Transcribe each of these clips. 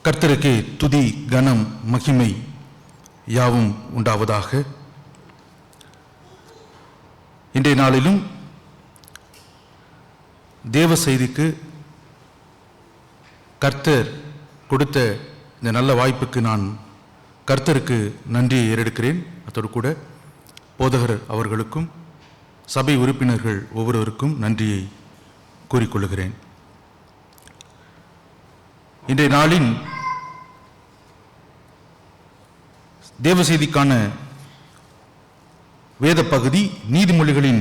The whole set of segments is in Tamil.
கர்த்தருக்கு துதி கனம் மகிமை யாவும் உண்டாவதாக. இன்றைய நாளிலும் தேவ செய்திக்கு கர்த்தர் கொடுத்த இந்த நல்ல வாய்ப்புக்கு நான் கர்த்தருக்கு நன்றியை ஏறெடுக்கிறேன். அதோடு கூட போதகர் அவர்களுக்கும் சபை உறுப்பினர்கள் ஒவ்வொருவருக்கும் நன்றியை கூறிக்கொள்கிறேன். இன்றைய நாளின் தேவ செய்திக்கான வேத பகுதி நீதிமொழிகளின்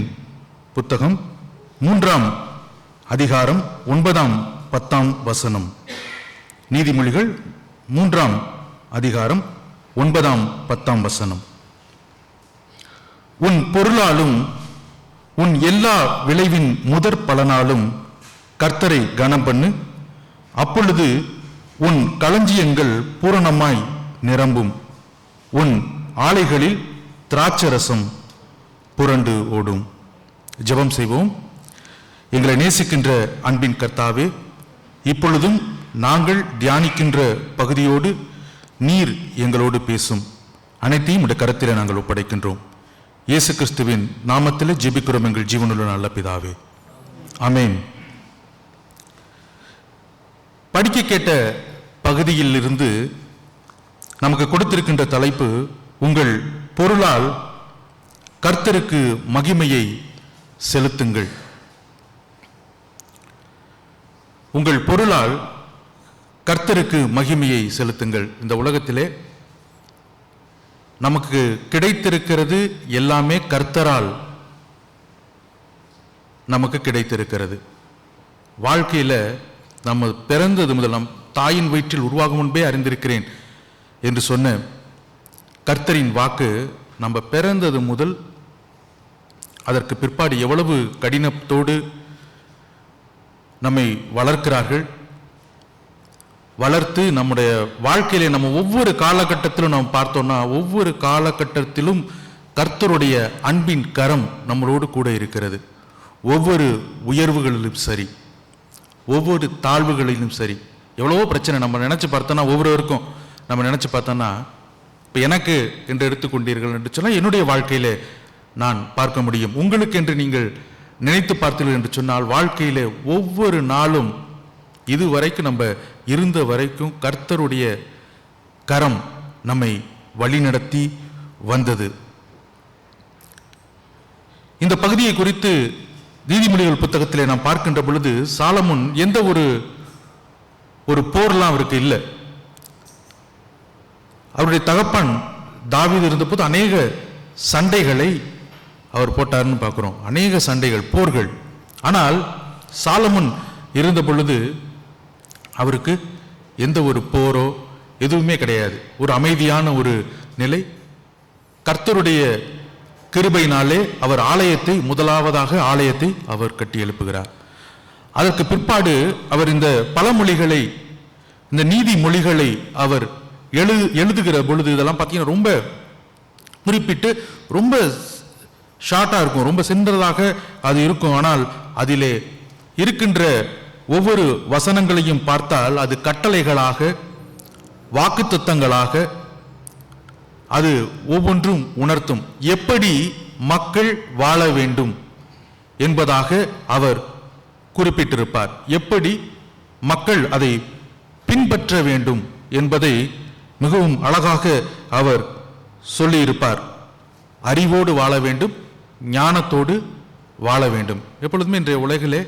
புத்தகம் 3ஆம் அதிகாரம் 9ஆம் 10ஆம் வசனம். நீதிமொழிகள் 3ஆம் அதிகாரம் 9ஆம் 10ஆம் வசனம். உன் பொருளாலும் உன் எல்லா விளைவின் முதற் பலனாலும் கர்த்தரை கனம் பண்ணு, அப்பொழுது உன் களஞ்சியங்கள் பூரணமாய் நிரம்பும், உன் ஆலைகளில் திராட்சரசம் புரண்டு ஓடும். ஜெபம் செய்வோம். எங்களை நேசிக்கின்ற அன்பின் கர்த்தாவே, இப்பொழுதும் நாங்கள் தியானிக்கின்ற பகுதியோடு நீர் எங்களோடு பேசும். அனைத்தையும் உடைய கரத்தில் நாங்கள் ஒப்படைக்கின்றோம். இயேசு கிறிஸ்துவின் நாமத்தில் ஜெபிக்கிறோம் எங்கள் ஜீவனுள்ள நல்ல பிதாவே, ஆமென். படிக்க கேட்ட பகுதியில் இருந்து நமக்கு கொடுத்திருக்கின்ற தலைப்பு, உங்கள் பொருளால் கர்த்தருக்கு மகிமையை செலுத்துங்கள். உங்கள் பொருளால் கர்த்தருக்கு மகிமையை செலுத்துங்கள். இந்த உலகத்திலே நமக்கு கிடைத்திருக்கிறது எல்லாமே கர்த்தரால் நமக்கு கிடைத்திருக்கிறது. வாழ்க்கையில் நம்ம பிறந்தது முதல், நம் தாயின் வயிற்றில் உருவாகும் முன்பே அறிந்திருக்கிறேன் என்று சொன்ன கர்த்தரின் வாக்கு, நம்ம பிறந்தது முதல் அதற்கு பிற்பாடு எவ்வளவு கடினத்தோடு நம்மை வளர்க்கிறார்கள். வளர்த்து நம்முடைய வாழ்க்கையிலே நம்ம ஒவ்வொரு காலகட்டத்திலும் நாம் பார்த்தோம்னா, ஒவ்வொரு காலகட்டத்திலும் கர்த்தருடைய அன்பின் கரம் நம்மளோடு கூட இருக்கிறது. ஒவ்வொரு உயர்வுகளிலும் சரி, ஒவ்வொரு தாழ்வுகளிலும் சரி, எவ்வளவோ பிரச்சனை நம்ம நினைச்சு பார்த்தோன்னா, ஒவ்வொருவருக்கும் நம்ம நினைச்சு பார்த்தோன்னா, இப்போ எனக்கு என்று எடுத்துக்கொண்டீர்கள் என்று சொன்னால் என்னுடைய வாழ்க்கையில நான் பார்க்க முடியும். உங்களுக்கு என்று நீங்கள் நினைத்து பார்த்தீர்கள் என்று சொன்னால், வாழ்க்கையில ஒவ்வொரு நாளும் இதுவரைக்கும் நம்ம இருந்த வரைக்கும் கர்த்தருடைய கரம் நம்மை வழிநடத்தி வந்தது. இந்த பகுதியை குறித்து நீதிமொழிகள் புத்தகத்திலே நாம் பார்க்கின்ற பொழுது, சாலமோன் எந்த ஒரு போர்லாம் அவருக்கு இல்லை. அவருடைய தகப்பன் தாவீது இருந்தபோது அநேக சண்டைகளை அவர் போட்டார்னு பார்க்கிறோம். அநேக சண்டைகள், போர்கள். ஆனால் சாலமோன் இருந்த பொழுது அவருக்கு எந்த ஒரு போரோ எதுவுமே கிடையாது. ஒரு அமைதியான ஒரு நிலை. கர்த்தருடைய கிருபையினாலே அவர் முதலாவதாக ஆலயத்தை அவர் கட்டி எழுப்புகிறார். அதற்கு பிற்பாடு அவர் இந்த பழமொழிகளை, இந்த நீதிமொழிகளை அவர் எழுதுகிற பொழுது, இதெல்லாம் பார்த்தீங்கன்னா ரொம்ப குறிப்பிட்டு ரொம்ப ஷார்ட்டாக இருக்கும், ரொம்ப சின்னதாக அது இருக்கும். ஆனால் அதிலே இருக்கின்ற ஒவ்வொரு வசனங்களையும் பார்த்தால் அது கட்டளைகளாக, வாக்குத்தத்தங்களாக அது ஒவ்வொன்றும் உணர்த்தும். எப்படி மக்கள் வாழ வேண்டும் என்பதாக அவர் குறிப்பிட்டிருப்பார். எப்படி மக்கள் அதை பின்பற்ற வேண்டும் என்பதை மிகவும் அழகாக அவர் சொல்லியிருப்பார். அறிவோடு வாழ வேண்டும், ஞானத்தோடு வாழ வேண்டும். எப்பொழுதுமே இன்றைய உலகிலே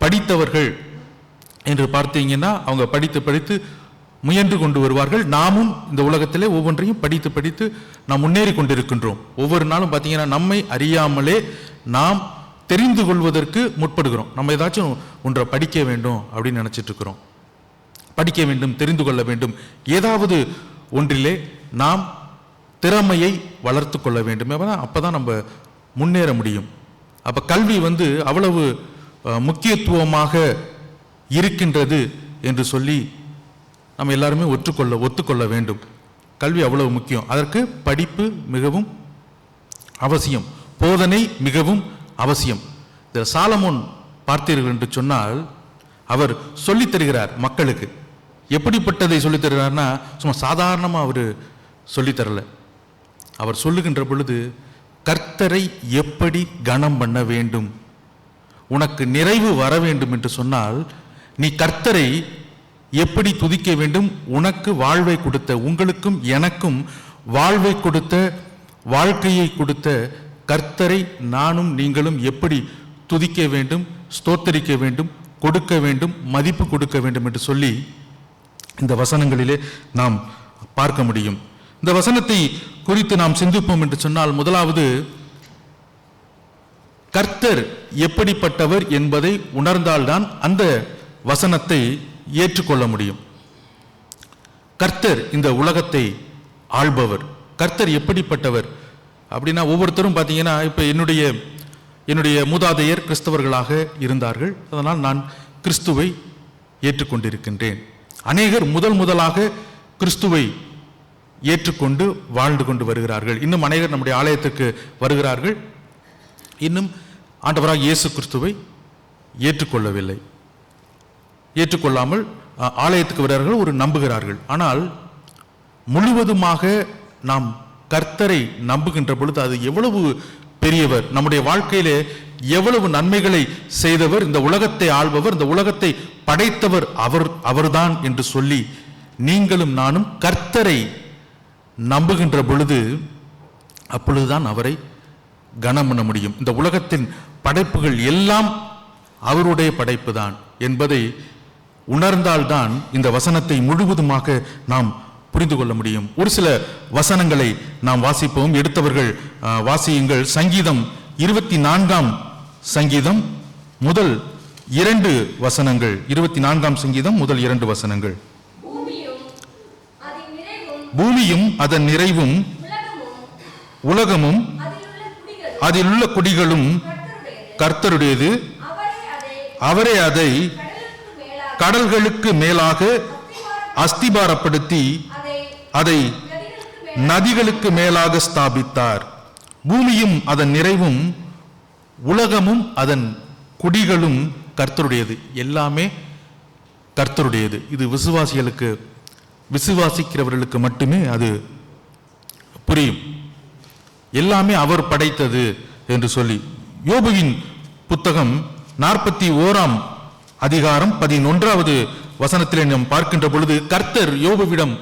படித்தவர்கள் என்று பார்த்தீங்கன்னா, அவங்க படித்து முயன்று கொண்டு வருவார்கள். நாமும் இந்த உலகத்திலே ஒவ்வொன்றையும் படித்து நாம் முன்னேறி கொண்டிருக்கின்றோம். ஒவ்வொரு நாளும் பார்த்தீங்கன்னா, நம்மை அறியாமலே நாம் தெரிந்து கொள்வதற்கு முற்படுகிறோம். நம்ம ஏதாச்சும் ஒன்றை படிக்க வேண்டும் அப்படின்னு நினைச்சிட்டு இருக்கிறோம். படிக்க வேண்டும், தெரிந்து கொள்ள வேண்டும், ஏதாவது ஒன்றிலே நாம் திறமையை வளர்த்து கொள்ள வேண்டும். அப்பதான் நம்ம முன்னேற முடியும். அப்ப கல்வி அவ்வளவு முக்கியத்துவமாக இருக்கின்றது என்று சொல்லி நம்ம எல்லாருமே ஒத்துக்கொள்ள வேண்டும். கல்வி அவ்வளவு முக்கியம். அதற்கு படிப்பு மிகவும் அவசியம், போதனை மிகவும் அவசியம். இந்த சாலமோன் பார்த்தீர்கள் என்று சொன்னால், அவர் சொல்லித் தருகிறார் மக்களுக்கு. எப்படிப்பட்டதை சொல்லித் தருகிறார்னா சும்மா சாதாரணமாக அவர் சொல்லித்தரல. அவர் சொல்லுகின்ற பொழுது கர்த்தரை எப்படி கனம் பண்ண வேண்டும், உனக்கு நிறைவு வர வேண்டும் என்று சொன்னால் நீ கர்த்தரை எப்படி துதிக்க வேண்டும், உனக்கு வாழ்வை கொடுத்த, உங்களுக்கும் எனக்கும் வாழ்வை கொடுத்த, வாழ்க்கையை கொடுத்த கர்த்தரை நானும் நீங்களும் எப்படி துதிக்க வேண்டும், ஸ்தோத்தரிக்க வேண்டும், கொடுக்க வேண்டும், மதிப்பு கொடுக்க வேண்டும் என்று சொல்லி இந்த வசனங்களிலே நாம் பார்க்க முடியும். இந்த வசனத்தை குறித்து நாம் சிந்திப்போம் என்று சொன்னால், முதலாவது கர்த்தர் எப்படிப்பட்டவர் என்பதை உணர்ந்தால்தான் அந்த வசனத்தை ஏற்றுக்கொள்ள முடியும். கர்த்தர் இந்த உலகத்தை ஆள்பவர். கர்த்தர் எப்படிப்பட்டவர் அப்படின்னா, ஒவ்வொருத்தரும் பார்த்தீங்கன்னா, இப்போ என்னுடைய மூதாதையர் கிறிஸ்தவர்களாக இருந்தார்கள், அதனால் நான் கிறிஸ்துவை ஏற்றுக்கொண்டிருக்கின்றேன். அநேகர் முதலாக கிறிஸ்துவை ஏற்றுக்கொண்டு வாழ்ந்து கொண்டு வருகிறார்கள். இன்னும் அநேகர் நம்முடைய ஆலயத்திற்கு வருகிறார்கள், இன்னும் ஆண்டவராக இயேசு கிறிஸ்துவை ஏற்றுக்கொள்ளவில்லை. ஏற்றுக்கொள்ளாமல் ஆலயத்துக்கு வருகிறார்கள், ஒரு நம்புகிறார்கள். ஆனால் முழுவதுமாக நாம் கர்த்தரை நம்புகின்ற பொழுது அது எவ்வளவு பெரியவர், நம்முடைய வாழ்க்கையிலே எவ்வளவு நன்மைகளை செய்தவர், இந்த உலகத்தை ஆள்பவர், இந்த உலகத்தை படைத்தவர் அவர்தான் என்று சொல்லி நீங்களும் நானும் கர்த்தரை நம்புகின்ற பொழுது அப்பொழுதுதான் அவரை கனம் பண்ண முடியும். இந்த உலகத்தின் படைப்புகள் எல்லாம் அவருடைய படைப்பு தான் என்பதை உணர்ந்தால்தான் இந்த வசனத்தை முழுவதுமாக நாம் புரிந்து கொள்ள முடியும். ஒரு சில வசனங்களை நாம் வாசிப்போம். எடுத்தவர்கள் வாசியுங்கள். சங்கீதம் 24ஆம் சங்கீதம் முதல் 2 வசனங்கள். 24ஆம் சங்கீதம் முதல் 2 வசனங்கள். பூமியும் அதன் நிறைவும் உலகமும் அதிலுள்ள குடிகளும் கர்த்தருடையது, அவரே அதை கடல்களுக்கு மேலாக அஸ்திபாரப்படுத்தி அதை நதிகளுக்கு மேலாக ஸ்தாபித்தார். பூமியும் அதன் நிறைவும் உலகமும் அதன் குடிகளும் கர்த்தருடையது. எல்லாமே கர்த்தருடையது. இது விசுவாசிக்கிறவர்களுக்கு மட்டுமே அது புரியும். எல்லாமே அவர் படைத்தது என்று சொல்லி. யோபுவின் புத்தகம் 41ஆம் அதிகாரம் 11வது வசனத்திலே நாம் பார்க்கின்ற பொழுது கர்த்தர் யோபுவிடம்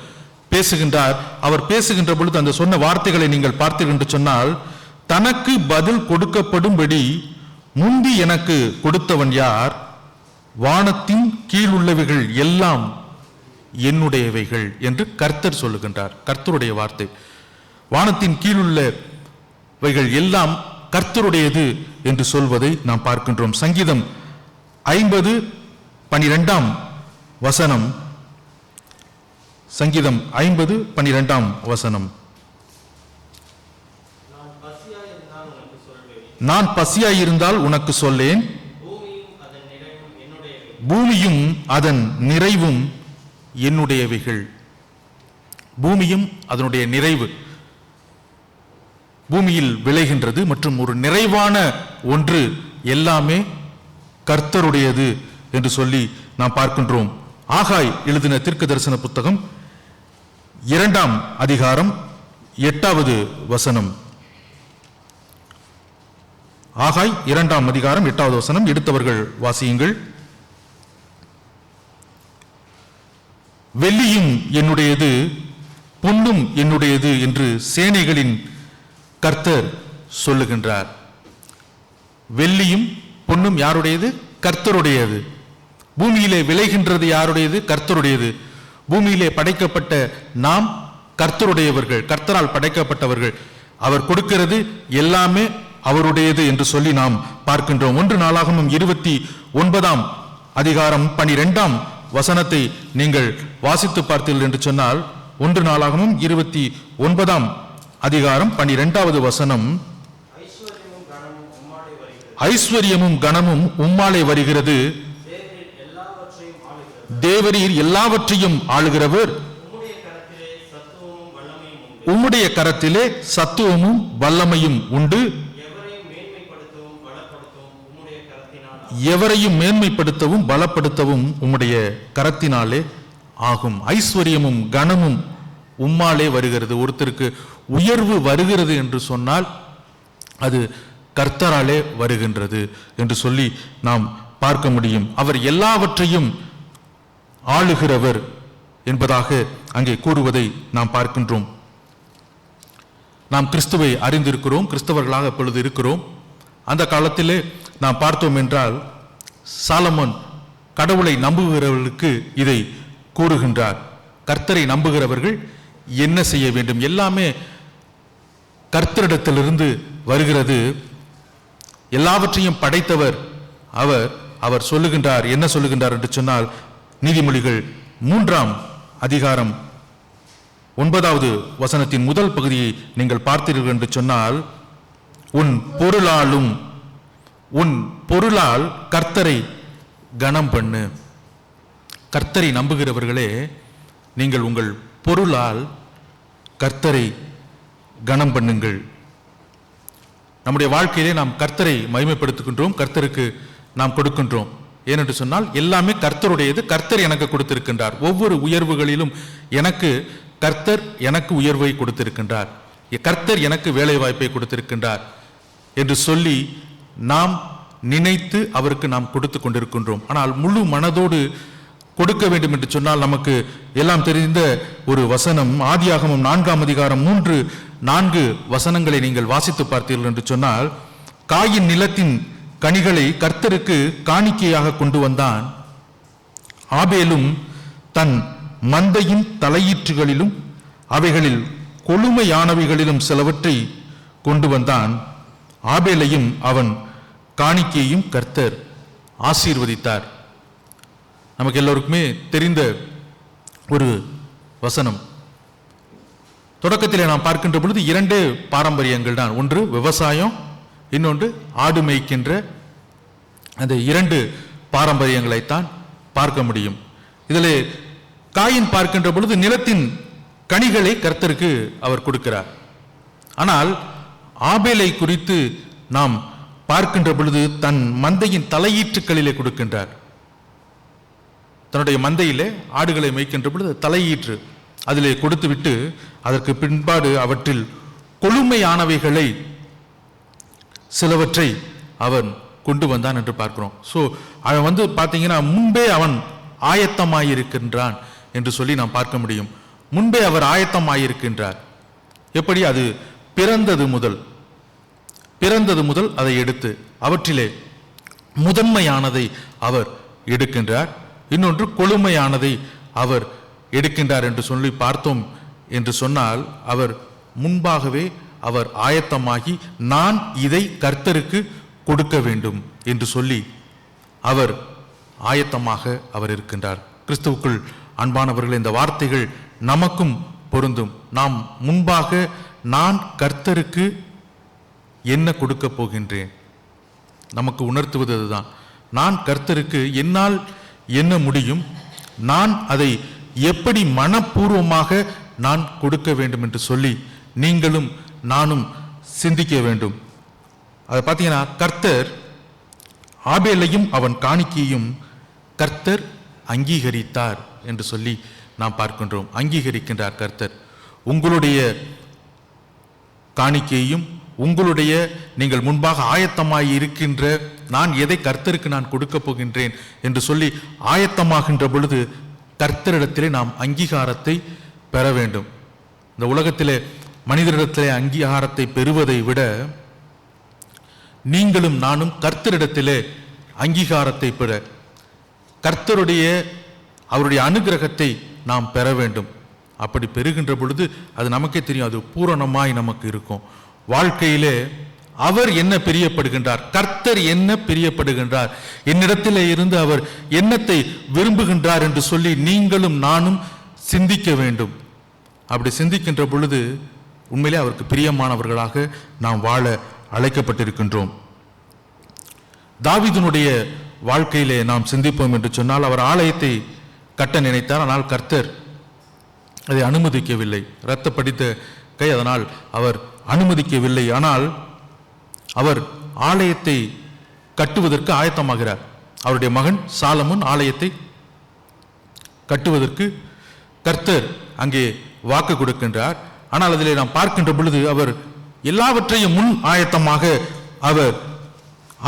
பேசுகின்றார். அவர் பேசுகின்ற பொழுது அந்த சொன்ன வார்த்தைகளை நீங்கள் பார்த்தீர்கள் என்று சொன்னால், தனக்கு பதில் கொடுக்கப்படும்படி முந்தி எனக்கு கொடுத்தவன் யார், வானத்தின் கீழ் உள்ளவைகள் எல்லாம் என்னுடையவைகள் என்று கர்த்தர் சொல்லுகின்றார். கர்த்தருடைய வார்த்தை. வானத்தின் கீழுள்ளவைகள் எல்லாம் கர்த்தருடையது என்று சொல்வதை நாம் பார்க்கின்றோம். சங்கீதம் 50:12 வசனம். சங்கீதம் 50:12 வசனம். நான் பசியாயிருந்தால் உனக்கு சொல்லேன், பூமியும் அதன் நிறைவும் என்னுடையவைகள். பூமியும் அதனுடைய நிறைவு, பூமியில் விளைகின்றது மற்றும் ஒரு நிறைவான ஒன்று எல்லாமே கர்த்தருடையது என்று சொல்லி நாம் பார்க்கின்றோம். ஆகாய் எழுதின தீர்க்க தரிசன புத்தகம் 2ஆம் அதிகாரம் 8வது வசனம். ஆகாய் 2ஆம் அதிகாரம் 8வது வசனம். எடுத்தவர்கள் வாசியுங்கள். வெள்ளியும் என்னுடையது, பொன்னும் என்னுடையது என்று சேனைகளின் கர்த்தர் சொல்லுகின்றார். வெள்ளியும் பொன்னும் யாருடையது? கர்த்தருடையது. பூமியிலே விளைகின்றது யாருடையது? கர்த்தருடையது. பூமியிலே படைக்கப்பட்ட நாம் கர்த்தருடையவர்கள், கர்த்தரால் படைக்கப்பட்டவர்கள். அவர் கொடுக்கிறது எல்லாமே அவருடையது என்று சொல்லி நாம் பார்க்கின்றோம். 1 நாளாகமம் 29ஆம் அதிகாரம் 12ஆம் வசனத்தை நீங்கள் வாசித்து பார்த்தீர்கள் என்று சொன்னால், 1 நாளாகமம் 29ஆம் அதிகாரம் 12வது வசனம். ஐஸ்வர்யமும் கனமும் உம்மாலே வருகிறது, தேவரீர் எல்லாவற்றையும் ஆளுகிறவர், உம்முடைய கரத்திலே சத்துவமும் வல்லமையும் உண்டு, எவரையும் மேன்மைப்படுத்தவும் பலப்படுத்தவும் உம்முடைய கரத்தினாலே ஆகும். ஐஸ்வர்யமும் கனமும் உம்மாலே வருகிறது. ஒருத்தருக்கு உயர்வு வருகிறது என்று சொன்னால் அது கர்த்தராலே வருகின்றது என்று சொல்லி நாம் பார்க்க முடியும். அவர் எல்லாவற்றையும் ஆளுகிறவர் என்பதாக அங்கே கூறுவதை நாம் பார்க்கின்றோம். நாம் கிறிஸ்துவை அறிந்திருக்கிறோம், கிறிஸ்தவர்களாக இப்பொழுது இருக்கிறோம். அந்த காலத்திலே நாம் பார்த்தோம் என்றால் சாலமோன் கடவுளை நம்புகிறவர்களுக்கு இதை கூறுகின்றார். கர்த்தரை நம்புகிறவர்கள் என்ன செய்ய வேண்டும்? எல்லாமே கர்த்தரிடத்திலிருந்து வருகிறது. எல்லாவற்றையும் படைத்தவர் அவர் சொல்லுகின்றார். என்ன சொல்லுகின்றார் என்று சொன்னால், நீதிமொழிகள் 3ஆம் அதிகாரம் 9வது வசனத்தின் முதல் பகுதியை நீங்கள் பார்த்தீர்கள் என்று சொன்னால், உன் பொருளால் கர்த்தரை கனம் பண்ணு. கர்த்தரை நம்புகிறவர்களே, நீங்கள் உங்கள் பொருளால் கர்த்தரை கனம் பண்ணுங்கள். நம்முடைய வாழ்க்கையிலே நாம் கர்த்தரை மகிமைப்படுத்துகின்றோம், கர்த்தருக்கு நாம் கொடுக்கின்றோம். ஏனென்று சொன்னால் எல்லாமே கர்த்தருடையது. கர்த்தர் எனக்கு கொடுத்திருக்கின்றார். ஒவ்வொரு உயர்வுகளிலும் கர்த்தர் எனக்கு உயர்வை கொடுத்திருக்கின்றார், கர்த்தர் எனக்கு வேலை வாய்ப்பை கொடுத்திருக்கின்றார் என்று சொல்லி நாம் நினைத்து அவருக்கு நாம் கொடுத்து கொண்டிருக்கின்றோம். ஆனால் முழு மனதோடு கொடுக்க வேண்டும் என்று சொன்னால் நமக்கு எல்லாம் தெரிந்த ஒரு வசனம், ஆதியாகமம் 4ஆம் அதிகாரம் 3-4 வசனங்களை நீங்கள் வாசித்து பார்த்தீர்கள் என்று சொன்னால், காயின் நிலத்தின் கனிகளை கர்த்தருக்கு காணிக்கையாக கொண்டு வந்தான். ஆபேலும் தன் மந்தையின் தலையீற்றுகளிலும் அவைகளில் கொழுமையானவைகளிலும் சிலவற்றை கொண்டு வந்தான். ஆபேலையும் அவன் காணிக்கையும் கர்த்தர் ஆசீர்வதித்தார். நமக்கு எல்லோருக்குமே தெரிந்த ஒரு வசனம். தொடக்கத்தில் நாம் பார்க்கின்ற பொழுது 2 பாரம்பரியங்கள் தான். ஒன்று விவசாயம், இன்னொன்று ஆடு மேய்க்கின்ற. அந்த 2 பாரம்பரியங்களைத்தான் பார்க்க முடியும். இதில் காயின் பார்க்கின்ற பொழுது நிலத்தின் கனிகளை கர்த்தருக்கு அவர் கொடுக்கிறார். ஆனால் ஆபேலை குறித்து நாம் பார்க்கின்ற பொழுது தன் மந்தையின் தலையீற்றுக்களிலே கொடுக்கின்றார். தன்னுடைய மந்தையிலே ஆடுகளை மேய்க்கின்ற பொழுது தலையீற்று அதிலே கொடுத்துவிட்டு அதற்கு பின்பாடு அவற்றில் கொழுமையானவைகளை சிலவற்றை அவன் கொண்டு வந்தான் என்று பார்க்கிறோம். ஸோ அவன் பார்த்தீங்கன்னா முன்பே அவன் ஆயத்தமாயிருக்கின்றான் என்று சொல்லி நாம் பார்க்க முடியும். முன்பே அவர் ஆயத்தமாயிருக்கின்றார். எப்படி? அது பிறந்தது முதல் அதை எடுத்து அவற்றிலே முதன்மையானதை அவர் எடுக்கின்றார். இன்னொன்று கொழுமையானதை அவர் எடுக்கின்றார் என்று சொல்லி பார்த்தோம் என்று சொன்னால், அவர் முன்பாகவே அவர் ஆயத்தமாகி நான் இதை கர்த்தருக்கு கொடுக்க வேண்டும் என்று சொல்லி அவர் ஆயத்தமாக அவர் இருக்கின்றார். கிறிஸ்துவுக்குள் அன்பானவர்கள், இந்த வார்த்தைகள் நமக்கும் பொருந்தும். நாம் முன்பாக நான் கர்த்தருக்கு என்ன கொடுக்க போகின்றேன் நமக்கு உணர்த்துவது அதுதான். நான் கர்த்தருக்கு என்னால் என்ன முடியும், நான் அதை எப்படி மனப்பூர்வமாக நான் கொடுக்க வேண்டும் என்று சொல்லி நீங்களும் நானும் சிந்திக்க வேண்டும். அதை பார்த்தீங்கன்னா, கர்த்தர் ஆபேலையும் அவன் காணிக்கையும் கர்த்தர் அங்கீகரித்தார் என்று சொல்லி நாம் பார்க்கின்றோம். அங்கீகரிக்கின்றார் கர்த்தர். உங்களுடைய காணிக்கையும் உங்களுடைய நீங்கள் முன்பாக ஆயத்தமாய் இருக்கின்ற நான் எதை கர்த்தருக்கு நான் கொடுக்க போகின்றேன் என்று சொல்லி ஆயத்தமாகின்ற பொழுது கர்த்தரிடத்திலே நாம் அங்கீகாரத்தை பெற வேண்டும். இந்த உலகத்திலே மனிதரிடத்திலே அங்கீகாரத்தை பெறுவதை விட நீங்களும் நானும் கர்த்தரிடத்திலே அங்கீகாரத்தை பெற, அவருடைய அனுகிரகத்தை நாம் பெற வேண்டும். அப்படி பெறுகின்ற பொழுது அது நமக்கே தெரியும், அது பூரணமாய் நமக்கு இருக்கும். வாழ்க்கையிலே அவர் என்ன பிரியப்படுகின்றார், கர்த்தர் என்ன பிரியப்படுகின்றார், என்னிடத்திலே இருந்து அவர் என்னத்தை விரும்புகின்றார் என்று சொல்லி நீங்களும் நானும் சிந்திக்க வேண்டும். அப்படி சிந்திக்கின்ற பொழுது உண்மையிலே அவருக்கு பிரியமானவர்களாக நாம் வாழ அழைக்கப்பட்டிருக்கின்றோம். தாவீதுனுடைய வாழ்க்கையிலே நாம் சிந்திப்போம் என்று சொன்னால், அவர் ஆலயத்தை கட்ட நினைத்தார், ஆனால் கர்த்தர் அதை அனுமதிக்கவில்லை. இரத்த படித்த கை, அதனால் அவர் அனுமதிக்கவில்லை. ஆனால் அவர் ஆலயத்தை கட்டுவதற்கு ஆயத்தமாகிறார். அவருடைய மகன் சாலமோன் ஆலயத்தை கட்டுவதற்கு கர்த்தர் அங்கே வாக்கு கொடுக்கின்றார். ஆனால் அதிலே நாம் பார்க்கின்ற பொழுது அவர் எல்லாவற்றையும் முன் ஆயத்தமாக அவர்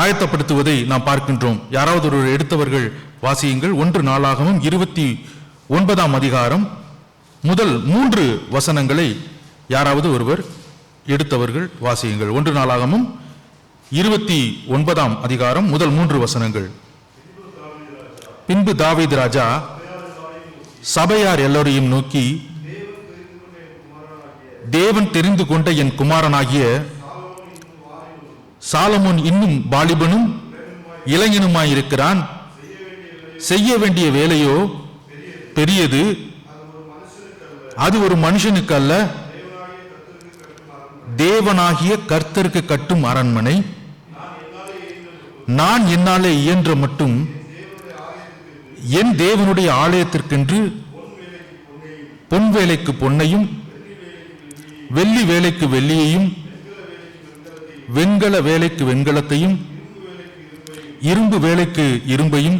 ஆயத்தப்படுத்துவதை நாம் பார்க்கின்றோம். யாராவது ஒரு எடுத்தவர்கள் வாசியுங்கள். 1 நாளாகமம் 29ஆம் அதிகாரம் முதல் 3 வசனங்களை யாராவது ஒருவர் எடுத்தவர்கள் வாசியுங்கள். 1 நாளாகமம் 29ஆம் அதிகாரம் முதல் 3 வசனங்கள். பின்பு தாவீது ராஜா சபையார் எல்லோரையும் நோக்கி, தேவன் தெரிந்து கொண்ட என் குமாரனாகிய சாலமோன் இன்னும் வாலிபனும் இளைஞனுமாயிருக்கிறான். செய்ய வேண்டிய வேலையோ பெரியது, அது ஒரு மனுஷனுக்கு அல்ல, தேவனாகிய கர்த்தருக்கு கட்டும் அரண்மனை. நான் என்னாலே இயன்ற மட்டும் என் தேவனுடைய ஆலயத்திற்கென்று பொன் வேலைக்கு பொன்னையும், வெள்ளி வேலைக்கு வெள்ளியையும், வெண்கல வேலைக்கு வெண்கலத்தையும், இரும்பு வேலைக்கு இரும்பையும்,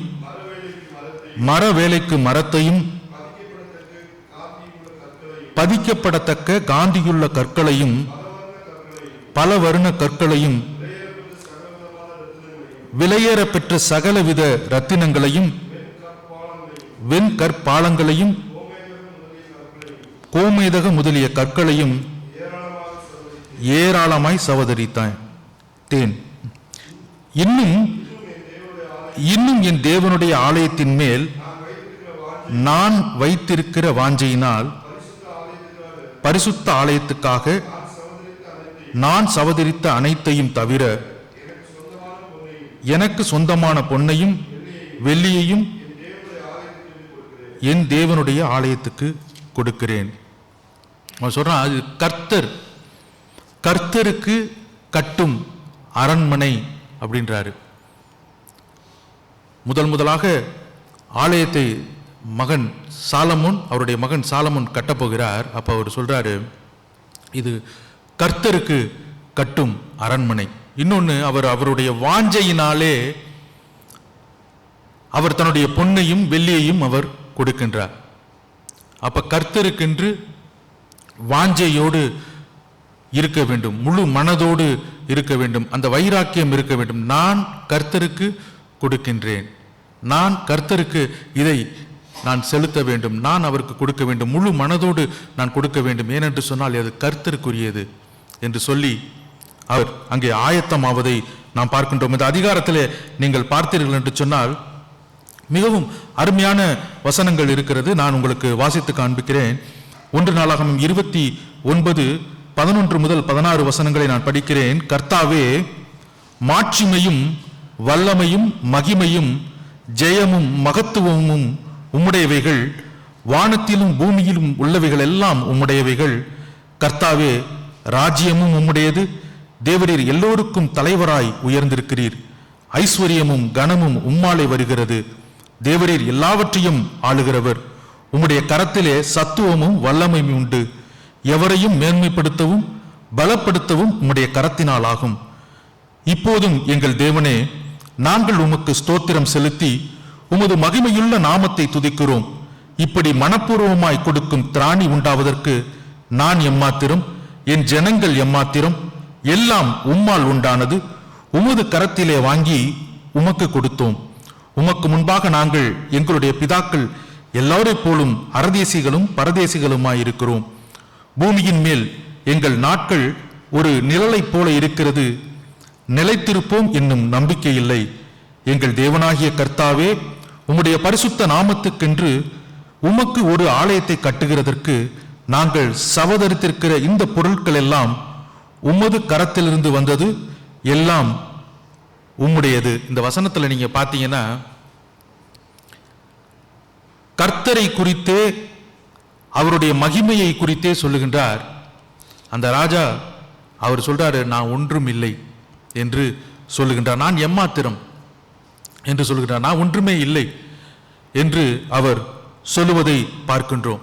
மர வேலைக்கு மரத்தையும், பதிக்கப்படத்தக்க காந்தியுள்ள கற்களையும், பல வர்ண கற்களையும், விலையேற பெற்ற சகலவித ரத்தினங்களையும், வெண்கற்பாலங்களையும், கோமேதக முதலிய கற்களையும் ஏராளமாய் சவதரித்தேன். இன்னும் என் தேவனுடைய ஆலயத்தின் மேல் நான் வைத்திருக்கிற வாஞ்சையினால் பரிசுத்த ஆலயத்துக்காக நான் சவதரித்த அனைத்தையும் தவிர எனக்கு சொந்தமான பொன்னையும் வெள்ளியையும் என் தேவனுடைய ஆலயத்துக்கு கொடுக்கிறேன். அவன் சொல்றான், அது கர்த்தருக்கு கட்டும் அரண்மனை அப்படின்றாரு. முதலாக ஆலயத்தை அவருடைய மகன் சாலமோன் கட்டப்போகிறார். அப்ப அவர் சொல்றாரு, இது கர்த்தருக்கு கட்டும் அரண்மனை. இன்னொன்னு, அவருடைய வாஞ்சையினாலே அவர் தன்னுடைய பொன்னையும் வெள்ளியையும் அவர் கொடுக்கின்றார். அப்ப கர்த்தருக்கென்று வாஞ்சையோடு இருக்க வேண்டும், முழு மனதோடு இருக்க வேண்டும், அந்த வைராக்கியம் இருக்க வேண்டும். நான் கர்த்தருக்கு கொடுக்கின்றேன், நான் கர்த்தருக்கு இதை நான் செலுத்த வேண்டும், நான் அவருக்கு கொடுக்க வேண்டும், முழு மனதோடு நான் கொடுக்க வேண்டும். ஏனென்று சொன்னால் அது கர்த்தருக்குரியது என்று சொல்லி அவர் அங்கே ஆயத்தமாவதை நாம் பார்க்கின்றோம். இந்த அதிகாரத்திலே நீங்கள் பார்த்தீர்கள் என்று சொன்னால் மிகவும் அருமையான வசனங்கள் இருக்கிறது. நான் உங்களுக்கு வாசித்து காண்பிக்கிறேன். 1 நாளாகமம் 29:11 முதல் 16 வசனங்களை நான் படிக்கிறேன். கர்த்தாவே, மாட்சிமையும் வல்லமையும் மகிமையும் ஜெயமும் மகத்துவமும் உம்முடையவைகள், வானத்திலும் பூமியிலும் உள்ளவைகள் எல்லாம் உம்முடையவைகள். கர்த்தாவே, ராஜ்யமும் உம்முடையது, தேவரீர் எல்லோருக்கும் தலைவராய் உயர்ந்திருக்கிறீர். ஐஸ்வர்யமும் கனமும் உம்மாலே வருகிறது, தேவரீர் எல்லாவற்றையும் ஆளுகிறவர். உம்முடைய கரத்திலே சத்துவமும் வல்லமையும் உண்டு, எவரையும் மேன்மைப்படுத்தவும் பலப்படுத்தவும் உம்முடைய கரத்தினால் ஆகும். இப்போதும் எங்கள் தேவனே, நாங்கள் உமக்கு ஸ்தோத்திரம் செலுத்தி உமது மகிமையுள்ள நாமத்தை துதிக்கிறோம். இப்படி மனப்பூர்வமாய் கொடுக்கும் திராணி உண்டாவதற்கு நான் எம்மாத்திரம், என் ஜனங்கள் எம்மாத்திரம்? எல்லாம் உம்மால் உண்டானது, உமது கரத்திலே வாங்கி உமக்கு கொடுத்தோம். உமக்கு முன்பாக நாங்கள் எங்களுடைய பிதாக்கள் எல்லாரை போலும் அரதேசிகளும் பரதேசிகளுமாயிருக்கிறோம். பூமியின் மேல் எங்கள் நாட்கள் ஒரு நிழலைப் போல இருக்கிறது, நிலைத்திருப்போம் என்னும் நம்பிக்கை இல்லை. எங்கள் தேவனாகிய கர்த்தாவே, உம்முடைய பரிசுத்த நாமத்துக்கென்று உமக்கு ஒரு ஆலயத்தை கட்டுகிறதற்கு நாங்கள் சவதரித்திருக்கிற இந்த பொருட்கள் எல்லாம் உமது கரத்திலிருந்து வந்தது, எல்லாம் உம்முடையது. இந்த வசனத்துல நீங்க பாத்தீங்கன்னா கர்த்தரை குறித்தே அவருடைய மகிமையை குறித்தே சொல்லுகின்றார். அந்த ராஜா அவர் சொல்றாரு, நான் ஒன்றும் இல்லை என்று சொல்லுகின்றார், நான் எம்மாத்திரம் என்று சொல்லுகின்றார், நான் ஒன்றுமே இல்லை என்று அவர் சொல்லுவதை பார்க்கின்றோம்.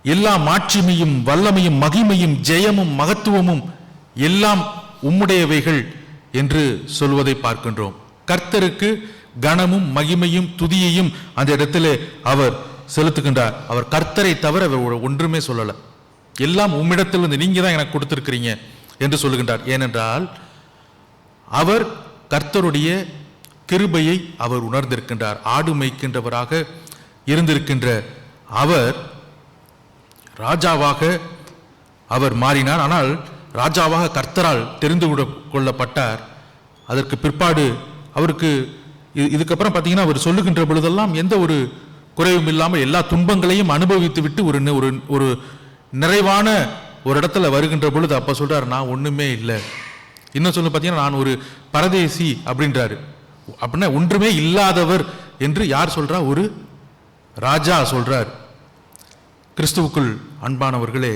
எல்லா மாட்சிமையும் வல்லமையும் மகிமையும் ஜெயமும் மகத்துவமும் எல்லாம் உம்முடையவைகள் என்று சொல்வதை பார்க்கின்றோம். கர்த்தருக்கு கனமும் மகிமையும் துதியையும் அந்த இடத்திலே அவர் செலுத்துகின்றார். அவர் கர்த்தரை தவிர அவர் ஒன்றுமே சொல்லலை. எல்லாம் உம்மிடத்திலிருந்து நீங்க தான் எனக்கு கொடுத்திருக்கிறீங்க என்று சொல்லுகின்றார். ஏனென்றால் அவர் கர்த்தருடைய கிருபையை அவர் உணர்ந்திருக்கின்றார். ஆடு மேய்க்கின்றவராக இருந்திருக்கின்ற அவர் ராஜாவாக அவர் மாறினார். ஆனால் ராஜாவாக கர்த்தரால் தெரிந்து கொள்ளப்பட்டார். அதற்கு பிற்பாடு அவருக்கு இதுக்கப்புறம் பார்த்தீங்கன்னா அவர் சொல்லுகின்ற பொழுதெல்லாம் எந்த ஒரு குறைவும் இல்லாமல் எல்லா துன்பங்களையும் அனுபவித்து விட்டு ஒரு நிறைவான ஒரு இடத்துல வருகின்ற பொழுது அப்ப சொல்றாரு, நான் ஒண்ணுமே இல்லை. இன்னும் சொல்ல பார்த்தீங்கன்னா நான் ஒரு பரதேசி அப்படின்றாரு. அப்படின்னா ஒன்றுமே இல்லாதவர் என்று யார் சொல்றா? ஒரு ராஜா சொல்றார். கிறிஸ்துவுக்குள் அன்பானவர்களே,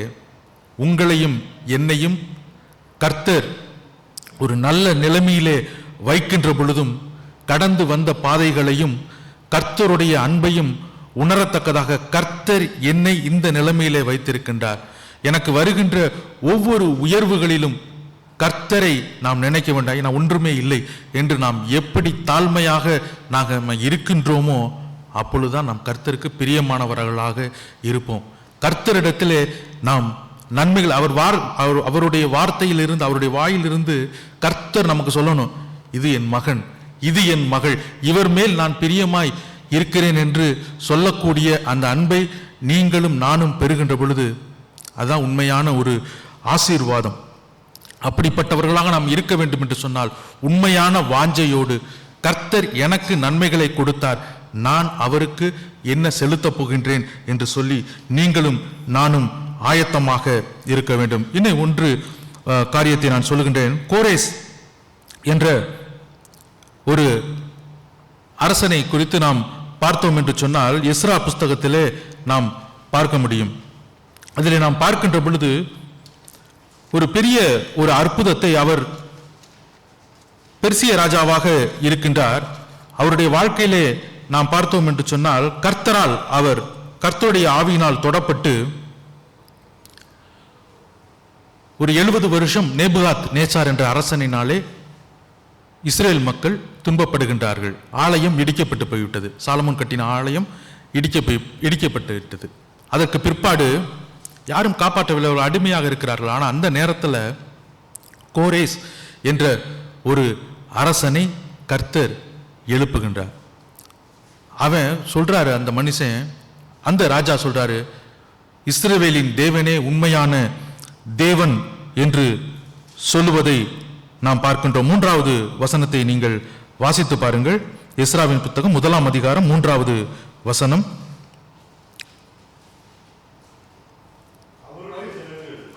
உங்களையும் என்னையும் கர்த்தர் ஒரு நல்ல நிலைமையிலே வைக்கின்ற பொழுதும் கடந்து வந்த பாதைகளையும் கர்த்தருடைய அன்பையும் உணரத்தக்கதாக கர்த்தர் என்னை இந்த நிலைமையிலே வைத்திருக்கின்றார். எனக்கு வருகின்ற ஒவ்வொரு உயர்வுகளிலும் கர்த்தரை நாம் நினைக்க வேண்டாம். நான் ஒன்றுமே இல்லை என்று நாம் எப்படி தாழ்மையாக நாங்கள் இருக்கின்றோமோ அப்பொழுதுதான் நாம் கர்த்தருக்கு பிரியமானவர்களாக இருப்போம். கர்த்தரிடத்திலே நாம் நன்மைகள் அவருடைய வார்த்தையில் இருந்து அவருடைய வாயிலிருந்து கர்த்தர் நமக்கு சொல்லணும், இது என் மகன், இது என் மகள், இவர் மேல் நான் பிரியமாய் இருக்கிறேன் என்று சொல்லக்கூடிய அந்த அன்பை நீங்களும் நானும் பெறுகின்ற பொழுது அதுதான் உண்மையான ஒரு ஆசீர்வாதம். அப்படிப்பட்டவர்களாக நாம் இருக்க வேண்டும் என்று சொன்னால் உண்மையான வாஞ்சையோடு கர்த்தர் எனக்கு நன்மைகளை கொடுத்தார், நான் அவருக்கு என்ன செலுத்தப் போகின்றேன் என்று சொல்லி நீங்களும் நானும் ஆயத்தமாக இருக்க வேண்டும். இன்னும் ஒன்று காரியத்தை நான் சொல்லுகின்றேன். கோரேஸ் என்ற ஒரு அரசனை குறித்து நாம் பார்த்தோம் என்று சொன்னால் எஸ்ரா புஸ்தகத்திலே நாம் பார்க்க முடியும். அதில் நாம் பார்க்கின்ற பொழுது ஒரு பெரிய ஒரு அற்புதத்தை அவர் பெர்சிய ராஜாவாக இருக்கின்றார். அவருடைய வாழ்க்கையிலே நாம் பார்த்தோம் என்று சொன்னால் அவர் கர்த்தருடைய ஆவியினால் தொடப்பட்டு ஒரு 70 வருஷம் நேபுகாத் நேச்சார் என்ற அரசனினாலே இஸ்ரேல் மக்கள் துன்பப்படுகின்றார்கள். ஆலயம் இடிக்கப்பட்டு போய்விட்டது. சாலமோன் கட்டின ஆலயம் இடிக்கப்பட்டு விட்டது. அதற்கு பிற்பாடு யாரும் காப்பாற்றவில்லை, அடிமையாக இருக்கிறார்கள். ஆனால் அந்த நேரத்தில் கோரேஸ் என்ற ஒரு அரசனை கர்த்தர் எழுப்புகின்றார். அவன் சொல்றாரு, அந்த மனுஷன், அந்த ராஜா சொல்றாரு, இஸ்ரவேலின் தேவனே உண்மையான தேவன் என்று சொல்லுவதை நாம் பார்க்கின்றோம். 3வது வசனத்தை நீங்கள் வாசித்து பாருங்கள். எஸ்ராவின் புத்தகம் 1ஆம் அதிகாரம் 3வது வசனம்.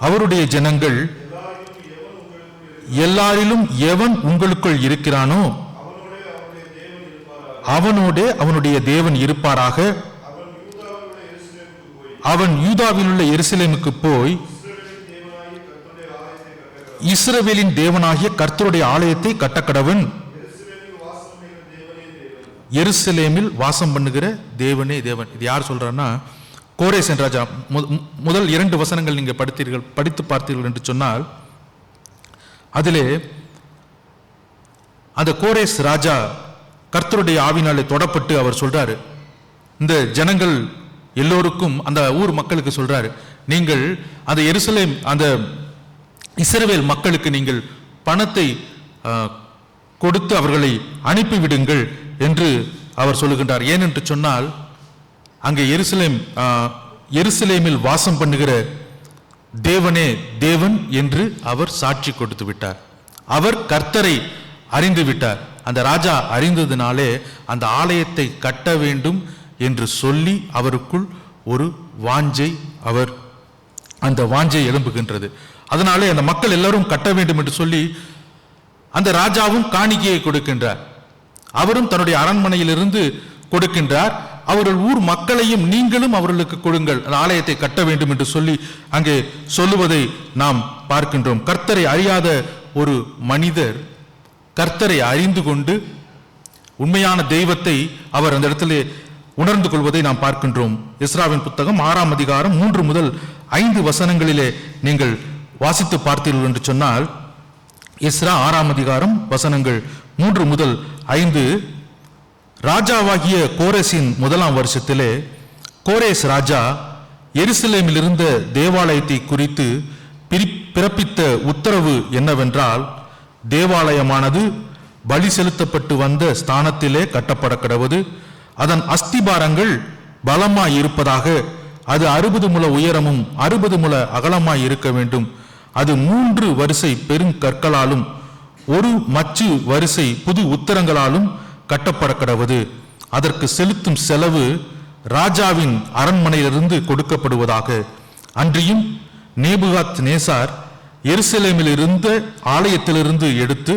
அவருடைய ஜனங்கள் எல்லாரிலும் எவன் உங்களுக்குள் இருக்கிறானோ அவனோடே அவனுடைய தேவன் இருப்பாராக. அவன் யூதாவில் உள்ள எருசலேமுக்கு போய் இஸ்ரவேலின் தேவனாகிய கர்த்தருடைய ஆலயத்தை கட்டக்கடவன். எருசலேமில் வாசம் பண்ணுகிற தேவனே தேவன். இது யார் சொல்றான்னா கோரேஸ் என்ற ராஜா. முதல் 2 வசனங்கள் நீங்க படித்து பார்த்தீர்கள் என்று சொன்னால் அதிலே அந்த கோரேஸ் ராஜா கர்த்தருடைய ஆவினாலே தொடப்பட்டு அவர் சொல்றாரு, இந்த ஜனங்கள் எல்லோருக்கும், அந்த ஊர் மக்களுக்கு சொல்றாரு, நீங்கள் அந்த எருசலேம் அந்த இஸ்ரவேல் மக்களுக்கு நீங்கள் பணத்தை கொடுத்து அவர்களை அனுப்பிவிடுங்கள் என்று அவர் சொல்லுகின்றார். ஏனென்று சொன்னால் அங்கே எருசலேமில் வாசம் பண்ணுகிற தேவனே தேவன் என்று அவர் சாட்சி கொடுத்து விட்டார். அவர் கர்த்தரை அறிந்து விட்டார். அந்த ராஜா அறிந்ததினாலே அந்த ஆலயத்தை கட்ட வேண்டும் என்று சொல்லி அவருக்குள் ஒரு வாஞ்சை, அந்த வாஞ்சை எழும்புகின்றது. அதனாலே அந்த மக்கள் எல்லாரும் கட்ட வேண்டும் என்று சொல்லி அந்த ராஜாவும் காணிக்கையை கொடுக்கின்றார். அவரும் தன்னுடைய அரண்மனையிலிருந்து கொடுக்கின்றார். அவர்கள் ஊர் மக்களையும் நீங்களும் அவர்களுக்கு கொடுங்கள், அந்த ஆலயத்தை கட்ட வேண்டும் என்று சொல்லி அங்கே சொல்லுவதை நாம் பார்க்கின்றோம். கர்த்தரை அறியாத ஒரு மனிதர் கர்த்தரை அறிந்து கொண்டு உண்மையான தெய்வத்தை அவர் அந்த இடத்துல உணர்ந்து கொள்வதை நாம் பார்க்கின்றோம். எஸ்ராவின் புத்தகம் 6ஆம் அதிகாரம் 3 முதல் 5 வசனங்களிலே நீங்கள் வாசித்து பார்த்தீர்கள் என்று சொன்னால், எஸ்ரா 6ஆம் அதிகாரம் வசனங்கள் 3 முதல் 5, ராஜாவாகிய கோரேசின் 1ஆம் வருஷத்திலே கோரேஸ் ராஜா எருசலேமில் இருந்த தேவாலயத்தை குறித்து பிறப்பித்த உத்தரவு என்னவென்றால், தேவாலயமானது பலி செலுத்தப்பட்டு வந்த ஸ்தானத்திலே கட்டப்பட கடவது, அதன் அஸ்திபாரங்கள் பலமாய் இருப்பதாக, அது 60 முழ உயரமும் 60 முழ அகலமாய் இருக்க வேண்டும், அது 3 வரிசை பெருங்கற்களாலும் 1 மச்சு வரிசை புது உத்தரங்களாலும் கட்டப்பட கடவது, அதற்கு செலுத்தும் செலவு ராஜாவின் அரண்மனையிலிருந்து கொடுக்கப்படுவதாக. அன்றியும் நேபுகாத் நேசார் எருசலேமில் இருந்த ஆலயத்திலிருந்து எடுத்து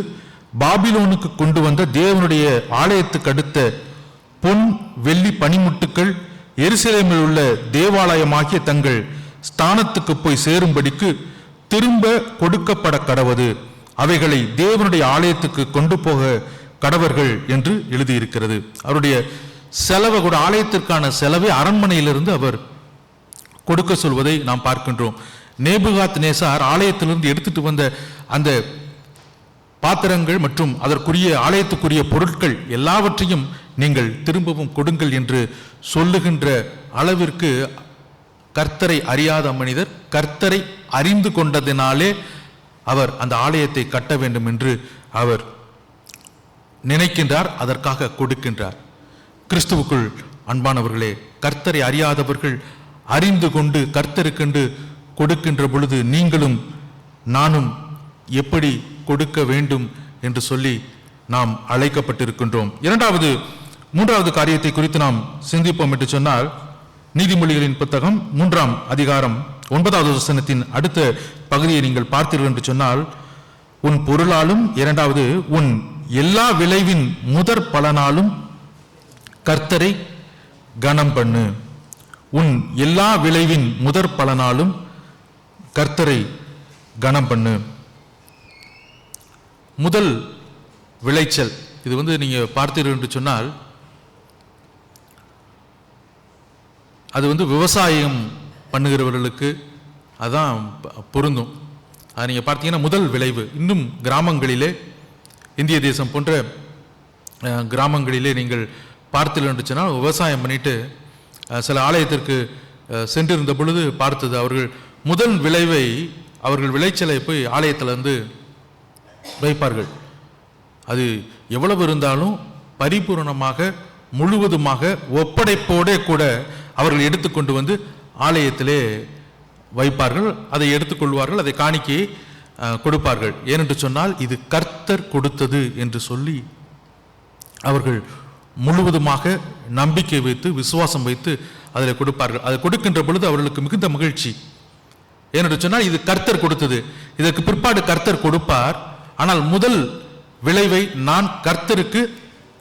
பாபிலோனுக்கு கொண்டு வந்த தேவனுடைய ஆலயத்துக்கு அடுத்த பொன் வெள்ளி பனிமுட்டுக்கள் எருசலேமில் உள்ள தேவாலயமாகிய தங்கள் ஸ்தானத்துக்கு போய் சேரும்படிக்கு திரும்ப கொடுக்கப்பட கடவது, அவைகளை தேவனுடைய ஆலயத்துக்கு கொண்டு போக கடவர்கள் என்று எழுதியிருக்கிறது. அவருடைய செலவை கூட, ஆலயத்திற்கான செலவை அரண்மனையிலிருந்து அவர் கொடுக்க சொல்வதை நாம் பார்க்கின்றோம். நேபுகாத் நேசார் ஆலயத்திலிருந்து எடுத்துட்டு வந்த அந்த பாத்திரங்கள் மற்றும் அதற்குரிய ஆலயத்துக்குரிய பொருட்கள் எல்லாவற்றையும் நீங்கள் திரும்பவும் கொடுங்கள் என்று சொல்லுகின்ற அளவிற்கு கர்த்தரை அறியாத மனிதர் கர்த்தரை அறிந்து கொண்டதினாலே அவர் அந்த ஆலயத்தை கட்ட வேண்டும் என்று அவர் நினைக்கின்றார், அதற்காக கொடுக்கின்றார். கிறிஸ்துவுக்குள் அன்பானவர்களே, கர்த்தரை அறியாதவர்கள் அறிந்து கொண்டு கர்த்தருக்கென்று கொடுக்கின்ற பொழுது நீங்களும் நானும் எப்படி கொடுக்க வேண்டும் என்று சொல்லி நாம் அழைக்கப்பட்டிருக்கின்றோம். மூன்றாவது காரியத்தை குறித்து நாம் சிந்திப்போம் என்று சொன்னால், நீதிமொழிகளின் புத்தகம் 3ஆம் அதிகாரம் 9வது வசனத்தின் அடுத்த பகுதியை நீங்கள் பார்த்தீர்கள் என்று சொன்னால், உன் பொருளாலும், இரண்டாவது உன் எல்லா விளைவின் முதற் பலனாலும் கர்த்தரை கனம் பண்ணு. உன் எல்லா விளைவின் முதற் பலனாலும் கர்த்தரை கனம் பண்ணு. முதல் விளைச்சல், இது நீங்க பார்த்தீர்கள் என்று சொன்னால், அது விவசாயம் பண்ணுகிறவர்களுக்கு அதான் பொருந்தும். அது நீங்க பார்த்தீங்கன்னா முதல் விளைவு. இன்னும் கிராமங்களிலே, இந்திய தேசம் போன்ற கிராமங்களிலே நீங்கள் பார்த்தீர்கள் என்று சொன்னால், விவசாயம் பண்ணிட்டு சில ஆலயத்திற்கு சென்றிருந்த பொழுது பார்த்தது, அவர்கள் முதல் விளைவை, அவர்கள் விளைச்சலை போய் ஆலயத்தில் வைப்பார்கள். அது எவ்வளவு இருந்தாலும் பரிபூரணமாக முழுவதுமாக ஒப்படைப்போடே கூட அவர்கள் எடுத்துக்கொண்டு ஆலயத்திலே வைப்பார்கள். அதை எடுத்துக்கொள்வார்கள், அதை காணிக்கை கொடுப்பார்கள். ஏனென்று சொன்னால் இது கர்த்தர் கொடுத்தது என்று சொல்லி அவர்கள் முழுவதுமாக நம்பிக்கை வைத்து விசுவாசம் வைத்து அதில் கொடுப்பார்கள். அதை கொடுக்கின்ற பொழுது அவர்களுக்கு மிகுந்த மகிழ்ச்சி. ஏனென்று சொன்னால் இது கர்த்தர் கொடுத்தது, இதற்கு பிற்பாடு கர்த்தர் கொடுப்பார், ஆனால் முதல் விளைவை நான் கர்த்தருக்கு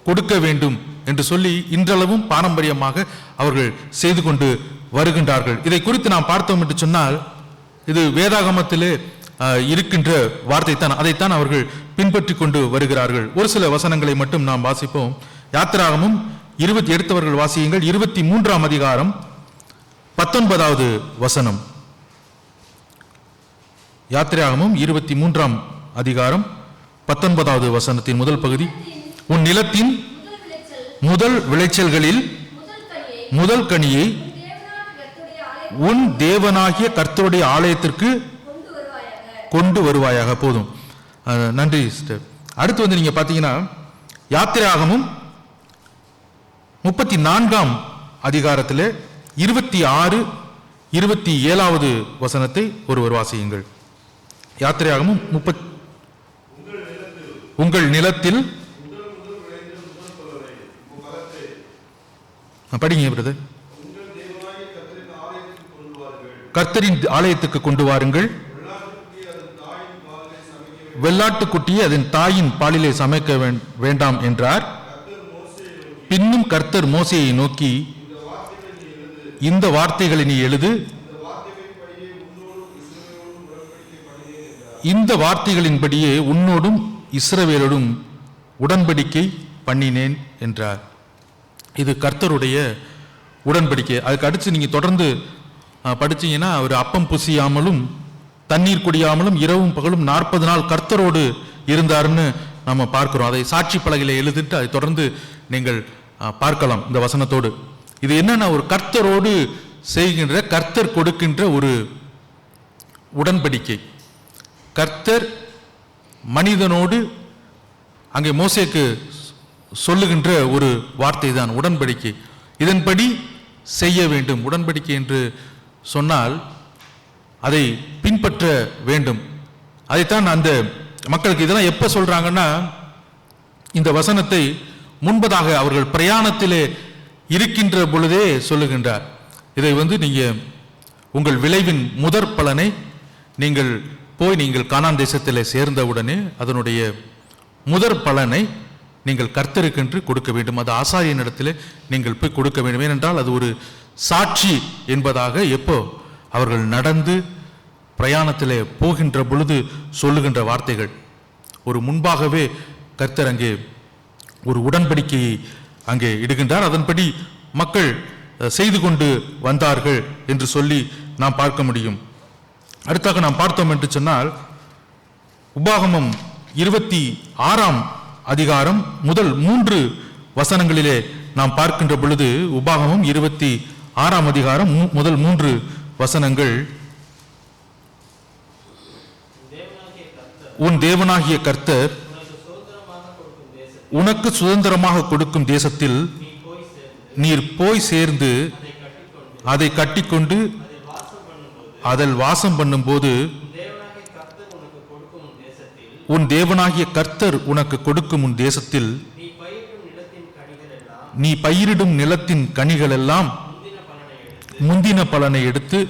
கொடுக்க வேண்டும் என்று சொல்லி இன்றளவும் பாரம்பரியமாக அவர்கள் செய்து கொண்டு வருகின்றார்கள். இதை குறித்து நாம் பார்த்தோம் என்று சொன்னால், இது வேதாகமத்திலே இருக்கின்ற வார்த்தை தான், அதைத்தான் அவர்கள் பின்பற்றி கொண்டு வருகிறார்கள். ஒரு சில வசனங்களை மட்டும் நாம் வாசிப்போம். யாத்திராகமும் எடுத்தவர்கள் வாசியுங்கள், 23ஆம் அதிகாரம் 19வது வசனம். யாத்திராகமும் 23ஆம் அதிகாரம் 19வது வசனத்தின் முதல் பகுதி, உன் நிலத்தின் முதல் விளைச்சல்களில் முதல் கனியை உன் தேவனாகிய கர்த்தருடைய ஆலயத்திற்கு கொண்டு வருவாயாக. போதும், நன்றி சிஸ்டர். அடுத்து நீங்க பாத்தீங்கன்னா யாத்திராகமும் 34ஆம் அதிகாரத்திலே 26, 27வது வசனத்தை ஒருவர் வாசியுங்கள். யாத்திராகமும் உங்கள் நிலத்தில் படிங்க பிரதர். கர்த்தரின் ஆலயத்துக்கு கொண்டு வாருங்கள், வெள்ளாட்டுக்குட்டியை அதன் தாயின் பாலிலே சமைக்க வேண்டாம் என்றார். பின்னும் கர்த்தர் மோசேயை நோக்கி, இந்த வார்த்தைகளை நீ எழுது, இந்த வார்த்தைகளின்படியே உன்னோடும் இஸ்ரவேலோடும் உடன்படிக்கை பண்ணினேன் என்றார். இது கர்த்தருடைய உடன்படிக்கை. அதுக்கு அடுத்து நீங்க தொடர்ந்து படிச்சீங்கன்னா, அவர் அப்பம் புசியாமலும் தண்ணீர் குடியாமலும் இரவும் பகலும் 40 நாள் கர்த்தரோடு இருந்தாருன்னு நம்ம பார்க்கிறோம். அதை சாட்சி பலகையில எழுதிட்டு அதை தொடர்ந்து நீங்கள் பார்க்கலாம் இந்த வசனத்தோடு. இது என்னன்னா ஒரு கர்த்தரோடு செய்கின்ற, கர்த்தர் கொடுக்கின்ற ஒரு உடன்படிக்கை. கர்த்தர் மனிதனோடு அங்கே மோசேக்கு சொல்லுகின்ற ஒரு வார்த்தை தான் உடன்படிக்கை. இதன்படி செய்ய வேண்டும். உடன்படிக்கை என்று சொன்னால் அதை பின்பற்ற வேண்டும். அதைத்தான் அந்த மக்களுக்கு இதெல்லாம் எப்ப சொல்றாங்கன்னா, இந்த வசனத்தை முன்பதாக அவர்கள் பிரயாணத்திலே இருக்கின்ற பொழுதே சொல்லுகின்றார். இதை நீங்க உங்கள் விளைவின் முதற் பலனை நீங்கள் கானான் தேசத்திலே சேர்ந்தவுடனே அதனுடைய முதற் பலனை நீங்கள் கர்த்தருக்கென்று கொடுக்க வேண்டும். அது ஆசாரியனிடத்திலே நீங்கள் போய் கொடுக்க வேண்டும். ஏனென்றால் அது ஒரு சாட்சி என்பதாக எப்போ அவர்கள் நடந்து பிரயாணத்திலே போகின்ற பொழுது சொல்லுகின்ற வார்த்தைகள். ஒரு முன்பாகவே கர்த்தர் அங்கே ஒரு உடன்படிக்கையை அங்கே இடுகின்றார். அதன்படி மக்கள் செய்து கொண்டு வந்தார்கள் என்று சொல்லி நாம் பார்க்க முடியும். அடுத்தாக நாம் பார்த்தோம் என்று சொன்னால், உபாகமம் 26ஆம் அதிகாரம் முதல் 3 வசனங்களிலே நாம் பார்க்கின்ற பொழுது, உபாகமம் 26ஆம் அதிகாரம் முதல் 3 வசனங்கள், உன் தேவனாகிய கர்த்தர் உனக்கு சுதந்திரமாக கொடுக்கும் தேசத்தில் நீர் போய் சேர்ந்து அதை கட்டிக்கொண்டு அதில் வாசம் பண்ணும்போது உன் தேவனாகிய கர்த்தர் உனக்கு கொடுக்கும் உன் தேசத்தில் நீ பயிரிடும் நிலத்தின் கனிகள் எல்லாம் முந்தின பலனை எடுத்து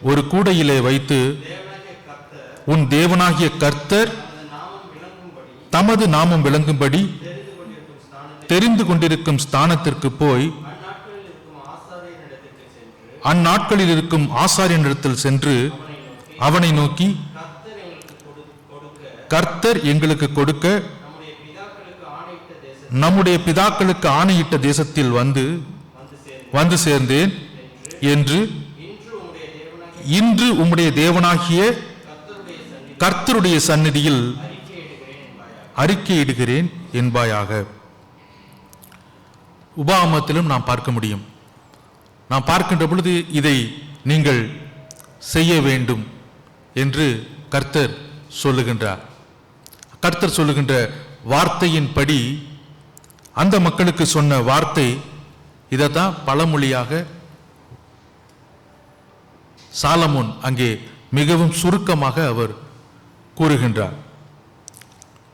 ஒரு கூடையிலே வைத்து உன் தேவனாகிய கர்த்தர் தமது நாமம் விளங்கும்படி தெரிந்து கொண்டிருக்கும் ஸ்தானத்திற்கு போய் அந்நாட்களில் இருக்கும் ஆசாரியனிடத்தில் சென்று அவனை நோக்கி, கர்த்தர் எங்களுக்கு கொடுக்க நம்முடைய பிதாக்களுக்கு ஆணையிட்ட தேசத்தில் வந்து சேர்ந்தேன் என்று இன்று உம்முடைய தேவனாகிய கர்த்தருடைய சந்நிதியில் அறிக்கையிடுகிறேன் என்பாயாக. உபாகமத்திலும் நாம் பார்க்க முடியும். நாம் பார்க்கின்ற பொழுது இதை நீங்கள் செய்ய வேண்டும் என்று கர்த்தர் சொல்லுகின்றார். கர்த்தர் சொல்லுகின்ற வார்த்தையின்படி அந்த மக்களுக்கு சொன்ன வார்த்தை இதைத்தான் பழமொழியாக சாலமோன் அங்கே மிகவும் சுருக்கமாக அவர் கூறுகின்றார்.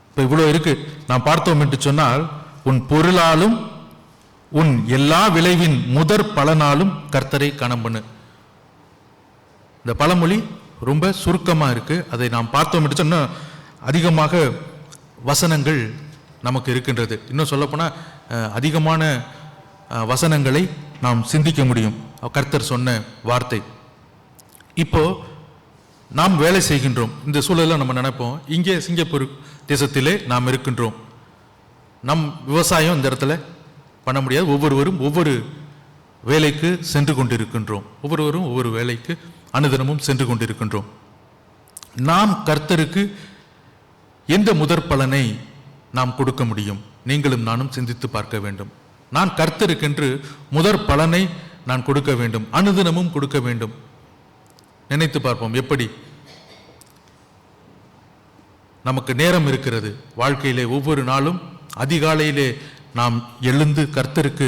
இப்ப இவ்வளவு இருக்கு. நாம் பார்த்தோம் என்று சொன்னால், உன் பொருளாலும் உன் எல்லா விளைவின் முதற் பலனாலும் கர்த்தரை கனம் பண்ணு. இந்த பழமொழி ரொம்ப சுருக்கமா இருக்கு. அதை நாம் பார்த்தோம் என்று சொன்னா அதிகமாக வசனங்கள் நமக்கு இருக்கின்றது. இன்னும் சொல்லப்போனா அதிகமான வசனங்களை நாம் சிந்திக்க முடியும். கர்த்தர் சொன்ன வார்த்தை. இப்போ நாம் வேலை செய்கின்றோம். இந்த சூழலில் நம்ம நினைப்போம், இங்கே சிங்கப்பூர் தேசத்திலே நாம் இருக்கின்றோம், நம் விவசாயம் இந்த இடத்துல பண்ண முடியாது. ஒவ்வொருவரும் ஒவ்வொரு வேலைக்கு சென்று கொண்டிருக்கின்றோம். ஒவ்வொருவரும் ஒவ்வொரு வேலைக்கு அனுதினமும் சென்று கொண்டிருக்கின்றோம். நாம் கர்த்தருக்கு எந்த முதற் பலனை நாம் கொடுக்க முடியும்? நீங்களும் நானும் சிந்தித்து பார்க்க வேண்டும். நான் கர்த்தருக்கென்று முதற் பலனை நான் கொடுக்க வேண்டும், அனுதினமும் கொடுக்க வேண்டும். நினைத்து பார்ப்போம், எப்படி நமக்கு நேரம் இருக்கிறது வாழ்க்கையிலே. ஒவ்வொரு நாளும் அதிகாலையிலே நாம் எழுந்து கர்த்தருக்கு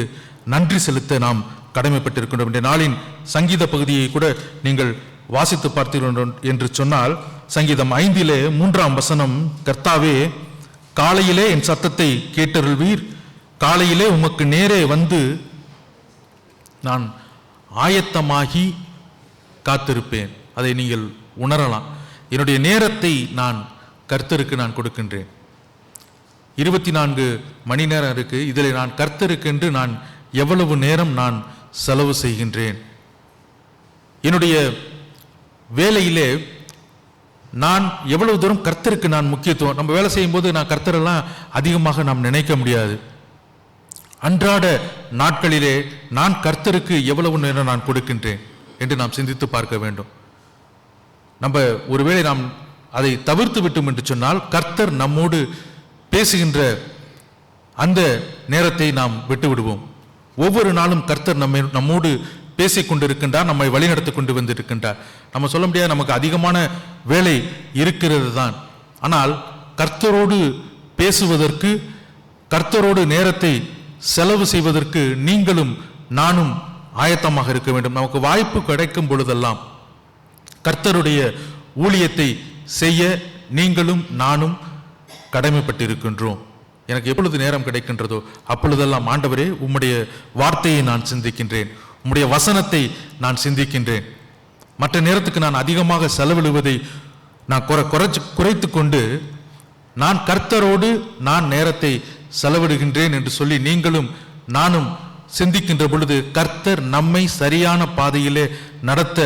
நன்றி செலுத்த நாம் கடமைப்பட்டிருக்கின்றோம். இந்த நாளின் சங்கீத பகுதியை கூட நீங்கள் வாசித்து பார்த்தீர்கள் என்று சொன்னால், சங்கீதம் 5 3 வசனம், கர்த்தாவே காலையிலே என் சத்தத்தை கேட்டருள்வீர், காலையிலே உமக்கு நேரே வந்து நான் ஆயத்தமாகி காத்திருப்பேன். அதை நீங்கள் உணரலாம். என்னுடைய நேரத்தை நான் கர்த்தருக்கு நான் கொடுக்கின்றேன். 24 மணி நேரம் இருக்கு. இதில் நான் கர்த்தருக்கென்று நான் எவ்வளவு நேரம் நான் செலவு செய்கின்றேன்? என்னுடைய வேலையிலே நான் எவ்வளவு தூரம் கர்த்தருக்கு நான் முக்கியத்துவம். நம்ம வேலை செய்யும் போது நான் கர்த்தரெல்லாம் அதிகமாக நாம் நினைக்க முடியாது. அன்றாட நாட்களிலே நான் கர்த்தருக்கு எவ்வளவு நேரம் நான் கொடுக்கின்றேன் என்று நாம் சிந்தித்து பார்க்க வேண்டும். நம்ம ஒருவேளை நாம் அதை தவிர்த்து விட்டோம் என்று சொன்னால், கர்த்தர் நம்மோடு பேசுகின்ற அந்த நேரத்தை நாம் விட்டு விடுவோம். ஒவ்வொரு நாளும் கர்த்தர் நம்மோடு பேசிக் கொண்டிருக்கின்றார், நம்மை வழிநடத்தி கொண்டு வந்திருக்கின்றார். நம்ம சொல்ல முடியாது நமக்கு அதிகமான வேலை இருக்கிறது தான். ஆனால் கர்த்தரோடு பேசுவதற்கு, கர்த்தரோடு நேரத்தை செலவு செய்வதற்கு நீங்களும் நானும் ஆயத்தமாக இருக்க வேண்டும். நமக்கு வாய்ப்பு கிடைக்கும் பொழுதெல்லாம் கர்த்தருடைய ஊழியத்தை செய்ய நீங்களும் நானும் கடமைப்பட்டிருக்கின்றோம். எனக்கு எப்பொழுது நேரம் கிடைக்கின்றதோ அப்பொழுதெல்லாம் ஆண்டவரே உம்முடைய வார்த்தையை நான் சிந்திக்கின்றேன், உம்முடைய வசனத்தை நான் சிந்திக்கின்றேன். மற்ற நேரத்துக்கு நான் அதிகமாக செலவிடுவதை நான் குறைத்து கொண்டு நான் கர்த்தரோடு நான் நேரத்தை செலவிடுகின்றேன் என்று சொல்லி நீங்களும் நானும் சிந்திக்கின்ற பொழுது கர்த்தர் நம்மை சரியான பாதையிலே நடத்த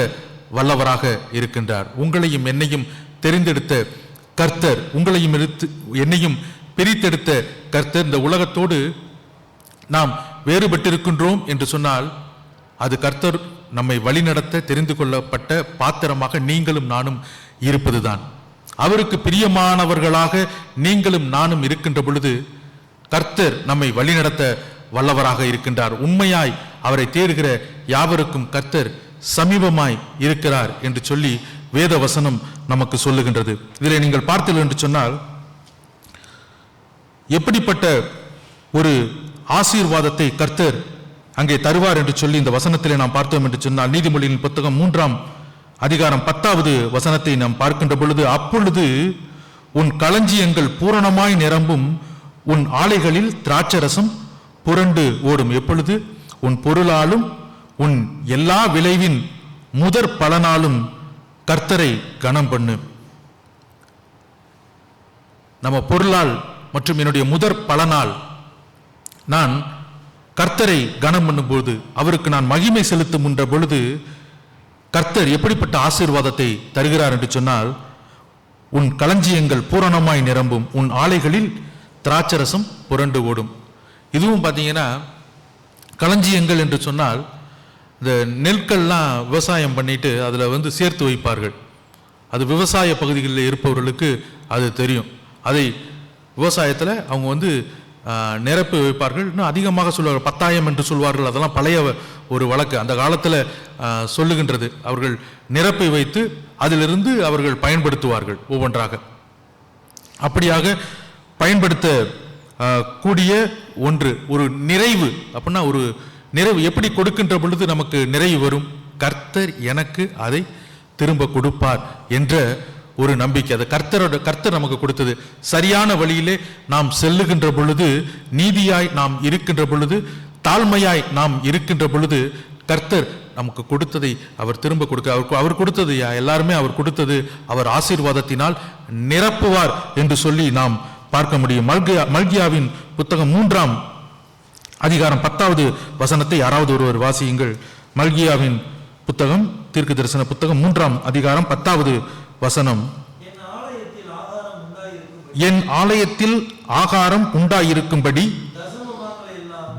வல்லவராக இருக்கின்றார். உங்களையும் என்னையும் தெரிந்தெடுத்த கர்த்தர், உங்களையும் என்னையும் பிரித்தெடுத்த கர்த்தர் இந்த உலகத்தோடு நாம் வேறுபட்டிருக்கின்றோம் என்று சொன்னால் அது கர்த்தர் நம்மை வழிநடத்த தெரிந்து கொள்ளப்பட்ட பாத்திரமாக நீங்களும் நானும் இருப்பதுதான். அவருக்கு பிரியமானவர்களாக நீங்களும் நானும் இருக்கின்ற பொழுது கர்த்தர் நம்மை வழிநடத்த வல்லவராக இருக்கின்றார். உண்மையாய் அவரை தேடுகிற யாவருக்கும் கர்த்தர் சமீபமாய் இருக்கிறார் என்று சொல்லி வேத வசனம் நமக்கு சொல்லுகின்றது. இதில் நீங்கள் பார்த்தீர்கள் என்று சொன்னால் எப்படிப்பட்ட ஒரு ஆசீர்வாதத்தை கர்த்தர் அங்கே தருவார் என்று சொல்லி இந்த வசனத்திலே நாம் பார்த்தோம் என்று சொன்னால், நீதிமொழியின் புத்தகம் 3ஆம் அதிகாரம் 10வது வசனத்தை நாம் பார்க்கின்ற பொழுது, அப்பொழுது உன் களஞ்சியங்கள் பூரணமாய் நிரம்பும், உன் ஆலைகளில் திராட்சரசம் புரண்டு ஓடும். எப்பொழுது? உன் பொருளாலும் உன் எல்லா விளைவின் முதற் பலனாலும் கர்த்தரை கனம் பண்ணு. நம்ம பொருளால் மற்றும் என்னுடைய முதற் பலனால் நான் கர்த்தரை கனம் பண்ணும் போது, அவருக்கு நான் மகிமை செலுத்தும் பொழுது கர்த்தர் எப்படிப்பட்ட ஆசீர்வாதத்தை தருகிறார் என்று சொன்னால், உன் களஞ்சியங்கள் பூரணமாய் நிரம்பும், உன் ஆலைகளில் திராட்சரசம் புரண்டு ஓடும். இதுவும் பார்த்தீங்கன்னா களஞ்சியங்கள் என்று சொன்னால் இந்த நெற்கள்லாம் விவசாயம் பண்ணிட்டு அதில் சேர்த்து வைப்பார்கள். அது விவசாய பகுதிகளில் இருப்பவர்களுக்கு அது தெரியும். அதை விவசாயத்தில் அவங்க நிரப்பி வைப்பார்கள். இன்னும் அதிகமாக சொல்வார்கள், 10,000 என்று சொல்வார்கள். அதெல்லாம் பழைய ஒரு வழக்கு, அந்த காலத்தில் சொல்லுகின்றது. அவர்கள் நிரப்பி வைத்து அதிலிருந்து அவர்கள் பயன்படுத்துவார்கள் ஒவ்வொன்றாக. அப்படியாக பயன்படுத்த கூடிய ஒன்று, ஒரு நிறைவு. அப்படின்னா ஒரு நிறைவு எப்படி கொடுக்கின்ற பொழுது நமக்கு நிறைவு வரும்? கர்த்தர் எனக்கு அதை திரும்ப கொடுப்பார் என்ற ஒரு நம்பிக்கை. அது கர்த்தர் நமக்கு கொடுத்தது. சரியான வழியிலே நாம் செல்லுகின்ற பொழுது, நீதியாய் நாம் இருக்கின்ற பொழுது, தாழ்மையாய் நாம் இருக்கின்ற பொழுது கர்த்தர் நமக்கு கொடுத்ததை அவர் திரும்ப கொடுக்க, அவர் கொடுத்தது எல்லாருமே அவர் கொடுத்தது அவர் ஆசீர்வாதத்தினால் நிரப்புவார் என்று சொல்லி நாம் பார்க்க முடியும். மல்கியாவின் புத்தகம் 3ஆம் அதிகாரம் 10வது வசனத்தை யாராவது ஒருவர் வாசியுங்கள். மல்கியாவின் புத்தகம், தீர்க்க தரிசன புத்தகம் 3ஆம் அதிகாரம் 10வது வசனம். என் ஆலயத்தில் ஆகாரம் உண்டாயிருக்கும்படி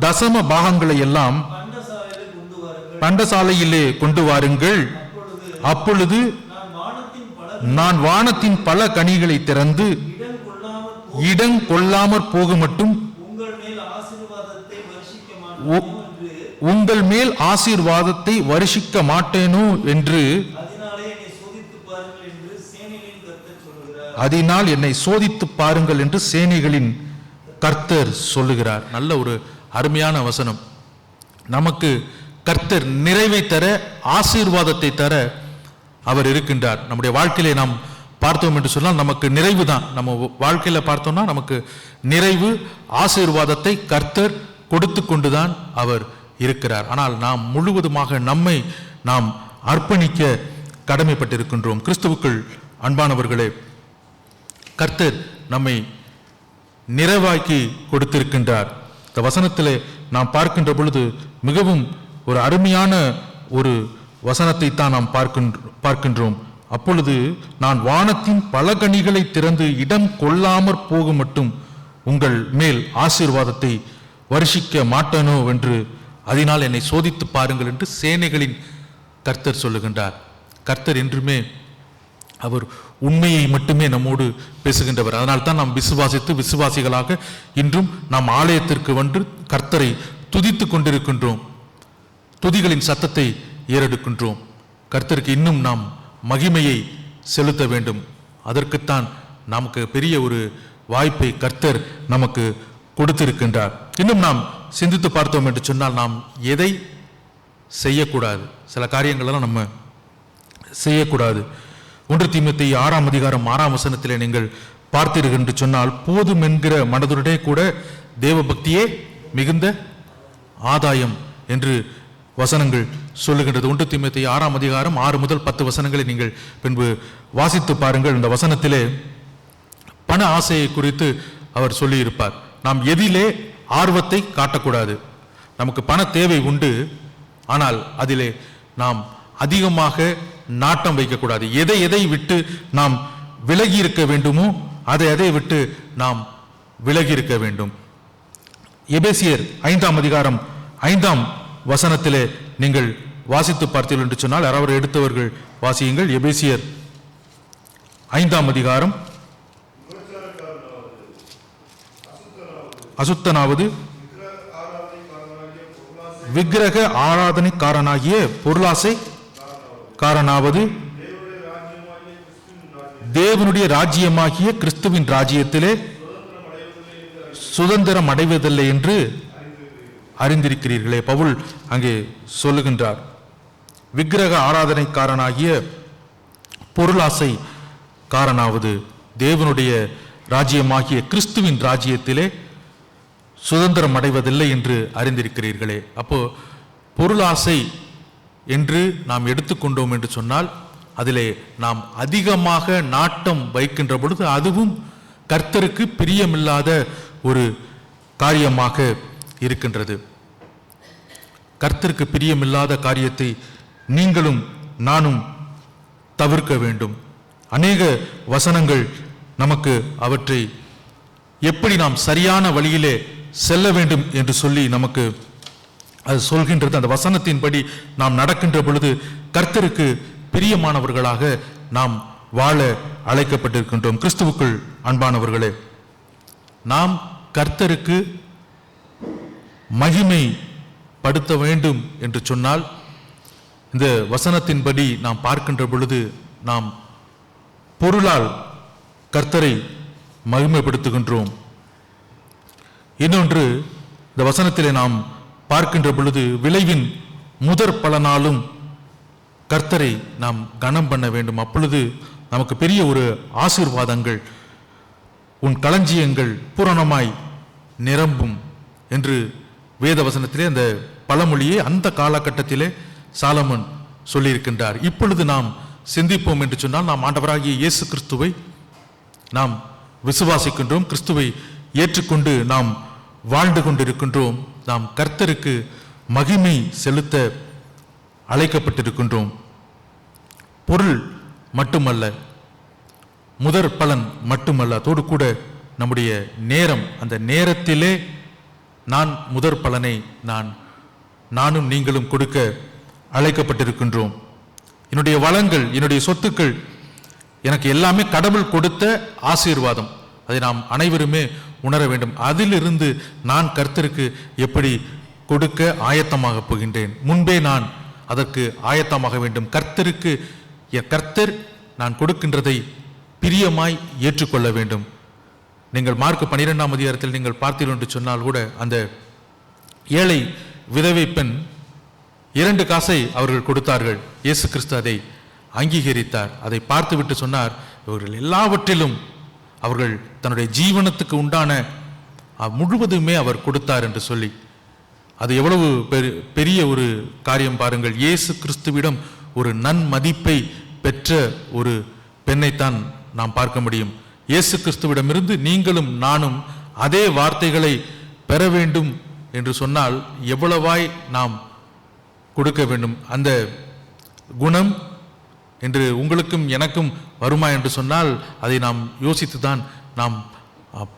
தசம பாகங்களை எல்லாம் பண்டசாலையிலே கொண்டு வாருங்கள். அப்பொழுது நான் வானத்தின் பல கனிகளை திறந்து இடம் கொள்ளாமற் போக மட்டும் உங்கள் மேல் ஆசீர்வாதத்தை வருஷிக்க மாட்டேனோ என்று அதனால் என்னை சோதித்து பாருங்கள் என்று சேனைகளின் கர்த்தர் சொல்லுகிறார். நல்ல ஒரு அருமையான வசனம். நமக்கு கர்த்தர் நிறைவை தர, ஆசீர்வாதத்தை தர அவர் இருக்கின்றார். நம்முடைய வாழ்க்கையிலே நாம் பார்த்தோம் என்று சொன்னால் நமக்கு நிறைவு தான். நம்ம வாழ்க்கையில பார்த்தோம்னா நமக்கு நிறைவு, ஆசீர்வாதத்தை கர்த்தர் கொடுத்து கொண்டுதான் அவர் இருக்கிறார். ஆனால் நாம் முழுவதுமாக நம்மை நாம் அர்ப்பணிக்க கடமைப்பட்டிருக்கின்றோம். கிறிஸ்துவுக்குள் அன்பானவர்களே, கர்த்தர் நம்மை நிறைவாக்கி கொடுத்திருக்கின்றார். இந்த வசனத்திலே நாம் பார்க்கின்ற பொழுது மிகவும் ஒரு அருமையான ஒரு வசனத்தை தான் நாம் பார்க்கின்றோம். அப்பொழுது நான் வானத்தின் பல கனிகளை திறந்து இடம் கொள்ளாமற் போக மட்டும் உங்கள் மேல் ஆசீர்வாதத்தை வருஷிக்க மாட்டேனோ என்று அதனால் என்னை சோதித்து பாருங்கள் என்று சேனைகளின் கர்த்தர் சொல்லுகின்றார். கர்த்தர் என்றுமே அவர் உண்மையை மட்டுமே நம்மோடு பேசுகின்றவர். அதனால் தான் நாம் விசுவாசித்து விசுவாசிகளாக இன்றும் நாம் ஆலயத்திற்கு வந்து கர்த்தரை துதித்துக் கொண்டிருக்கின்றோம், துதிகளின் சத்தத்தை ஏறெடுக்கின்றோம். கர்த்தருக்கு இன்னும் நாம் மகிமையை செலுத்த வேண்டும். அதற்குத்தான் நமக்கு பெரிய ஒரு வாய்ப்பை கர்த்தர் நமக்கு கொடுத்திருக்கின்றார். இன்னும் நாம் சிந்தித்து பார்த்தோம் என்று சொன்னால், நாம் எதை செய்யக்கூடாது, சில காரியங்களெல்லாம் நம்ம செய்யக்கூடாது. 1 தீமோத்தேயு 6 அதிகாரம் 6 வசனத்திலே நீங்கள் பார்த்தீர்கள் என்று சொன்னால், போதும் என்கிற மனதுடனே கூட தேவ பக்தியே மிகுந்த ஆதாயம் என்று வசனங்கள் சொல்லுகின்றது. 1 தீமோத்தேயு 6 அதிகாரம் 6 முதல் 10 வசனங்களை நீங்கள் பின்பு வாசித்து பாருங்கள். இந்த வசனத்திலே பண ஆசையை குறித்து அவர் சொல்லியிருப்பார். நாம் எதிலே ஆர்வத்தை காட்டக்கூடாது. நமக்கு பண தேவை உண்டு, ஆனால் அதிலே நாம் அதிகமாக நாட்டம் வைக்கக்கூடாது. எதை விட்டு நாம் விலகி இருக்க வேண்டுமோ அதை விட்டு நாம் விலகி இருக்க வேண்டும். எபேசியர் 5 அதிகாரம் 5 வசனத்திலே நீங்கள் வாசித்து பார்த்தீர்கள் என்று சொன்னால், யாராவது எடுத்தவர்கள் வாசியுங்கள். எபேசியர் 5 அதிகாரம், அசுத்தனாவது விக்கிரக ஆராதனைக்காரனாகிய பொருளாசை காரனாவது தேவனுடைய ராஜ்யமாகிய கிறிஸ்துவின் ராஜ்யத்திலே சுதந்திரம் அடைவதில்லை என்று அறிந்திருக்கிறீர்களே. பவுல் அங்கே சொல்லுகின்றார், விக்கிரக ஆராதனைக்காரனாகிய பொருளாசை காரனாவது தேவனுடைய ராஜ்யமாகிய கிறிஸ்துவின் ராஜ்யத்திலே சுதந்திரம் அடைவதில்லை என்று அறிந்திருக்கிறீர்களே. அப்போ பொருளாசை என்று நாம் எடுத்துக்கொண்டோம் என்று சொன்னால், அதிலே நாம் அதிகமாக நாட்டம் வைக்கின்ற பொழுது அதுவும் கர்த்தருக்கு பிரியமில்லாத ஒரு காரியமாக இருக்கின்றது. கர்த்தருக்கு பிரியமில்லாத காரியத்தை நீங்களும் நானும் தவிர்க்க வேண்டும். அநேக வசனங்கள் நமக்கு அவற்றை எப்படி நாம் சரியான வழியிலே செல்ல வேண்டும் என்று சொல்லி நமக்கு அது சொல்கின்றது. அந்த வசனத்தின்படி நாம் நடக்கின்ற பொழுது கர்த்தருக்கு பிரியமானவர்களாக நாம் வாழ அழைக்கப்பட்டிருக்கின்றோம். கிறிஸ்துவுக்குள் அன்பானவர்களே, நாம் கர்த்தருக்கு மகிமை படுத்த வேண்டும் என்று சொன்னால், இந்த வசனத்தின்படி நாம் பார்க்கின்ற பொழுது நாம் பொருளால் கர்த்தரை மகிமைப்படுத்துகின்றோம். இன்னொன்று, இந்த வசனத்திலே நாம் பார்க்கின்ற பொழுது விளைவின் முதற் பலனாலும் கர்த்தரை நாம் கனம் பண்ண வேண்டும். அப்பொழுது நமக்கு பெரிய ஒரு ஆசீர்வாதங்கள், உன் களஞ்சியங்கள் பூரணமாய் நிரம்பும் என்று வேத வசனத்திலே அந்த பழமொழியை அந்த காலகட்டத்திலே சாலமன் சொல்லியிருக்கின்றார். இப்பொழுது நாம் சிந்திப்போம் என்று சொன்னால், நாம் ஆண்டவராகிய இயேசு கிறிஸ்துவை நாம் விசுவாசிக்கின்றோம், கிறிஸ்துவை ஏற்றுக்கொண்டு நாம் வாழ்ந்து கொண்டிருக்கின்றோம். நாம் கர்த்தருக்கு மகிமை செலுத்த அழைக்கப்பட்டிருக்கின்றோம். பொருள் மட்டுமல்ல, முதற் பலன் மட்டுமல்ல, அதோடு கூட நம்முடைய நேரம், அந்த நேரத்திலே நான் முதற் பலனை நானும் நீங்களும் கொடுக்க அழைக்கப்பட்டிருக்கின்றோம். என்னுடைய வளங்கள், என்னுடைய சொத்துக்கள், எனக்கு எல்லாமே கடவுள் கொடுத்த ஆசீர்வாதம். அதை நாம் அனைவருமே உணர வேண்டும். அதிலிருந்து நான் கர்த்தருக்கு எப்படி கொடுக்க ஆயத்தமாக போகின்றேன், முன்பே நான் அதற்கு ஆயத்தமாக வேண்டும். கர்த்தருக்கு கர்த்தர் நான் கொடுக்கின்றதை பிரியமாய் ஏற்றுக்கொள்ள வேண்டும். நீங்கள் மார்க் 12 அதிகாரத்தில் நீங்கள் பார்த்தீர்கள் என்று சொன்னால் கூட, அந்த ஏழை விதவை பெண் 2 காசை அவர்கள் கொடுத்தார்கள். இயேசு கிறிஸ்து அதை அங்கீகரித்தார். அதை பார்த்துவிட்டு சொன்னார், இவர்கள் எல்லாவற்றிலும் அவர்கள் தன்னுடைய ஜீவனத்துக்கு உண்டான முழுவதுமே அவர் கொடுத்தார் என்று சொல்லி. அது எவ்வளவு பெரிய ஒரு காரியம் பாருங்கள். இயேசு கிறிஸ்துவிடம் ஒரு நன்மதிப்பை பெற்ற ஒரு பெண்ணைத்தான் நாம் பார்க்க முடியும். இயேசு கிறிஸ்துவிடமிருந்து நீங்களும் நானும் அதே வார்த்தைகளை பெற வேண்டும் என்று சொன்னால் எவ்வளவாய் நாம் கொடுக்க வேண்டும். அந்த குணம் என்று உங்களுக்கும் எனக்கும் வருமா என்று சொன்னால் அதை நாம் யோசித்து தான் நாம்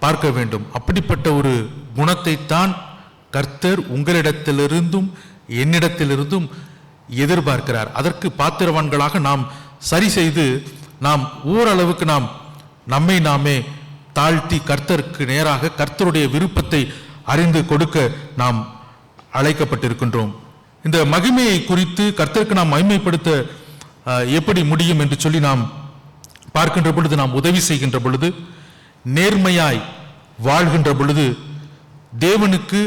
பார்க்க வேண்டும். அப்படிப்பட்ட ஒரு குணத்தை தான் கர்த்தர் உங்களிடத்திலிருந்தும் என்னிடத்திலிருந்தும் எதிர்பார்க்கிறார். அதற்கு பாத்திரவான்களாக நாம் சரி செய்து நாம் ஓரளவுக்கு நாம் நம்மை நாமே தாழ்த்தி கர்த்தருக்கு நேராக கர்த்தருடைய விருப்பத்தை அறிந்து கொடுக்க நாம் அழைக்கப்பட்டிருக்கின்றோம். இந்த மகிமையை குறித்து கர்த்தருக்கு நாம் மகிமைப்படுத்த எப்படி முடியும் என்று சொல்லி நாம் பார்க்கின்ற பொழுது, நாம் உதவி செய்கின்ற பொழுது, நேர்மையாய் வாழ்கின்ற பொழுது, தேவனுக்கு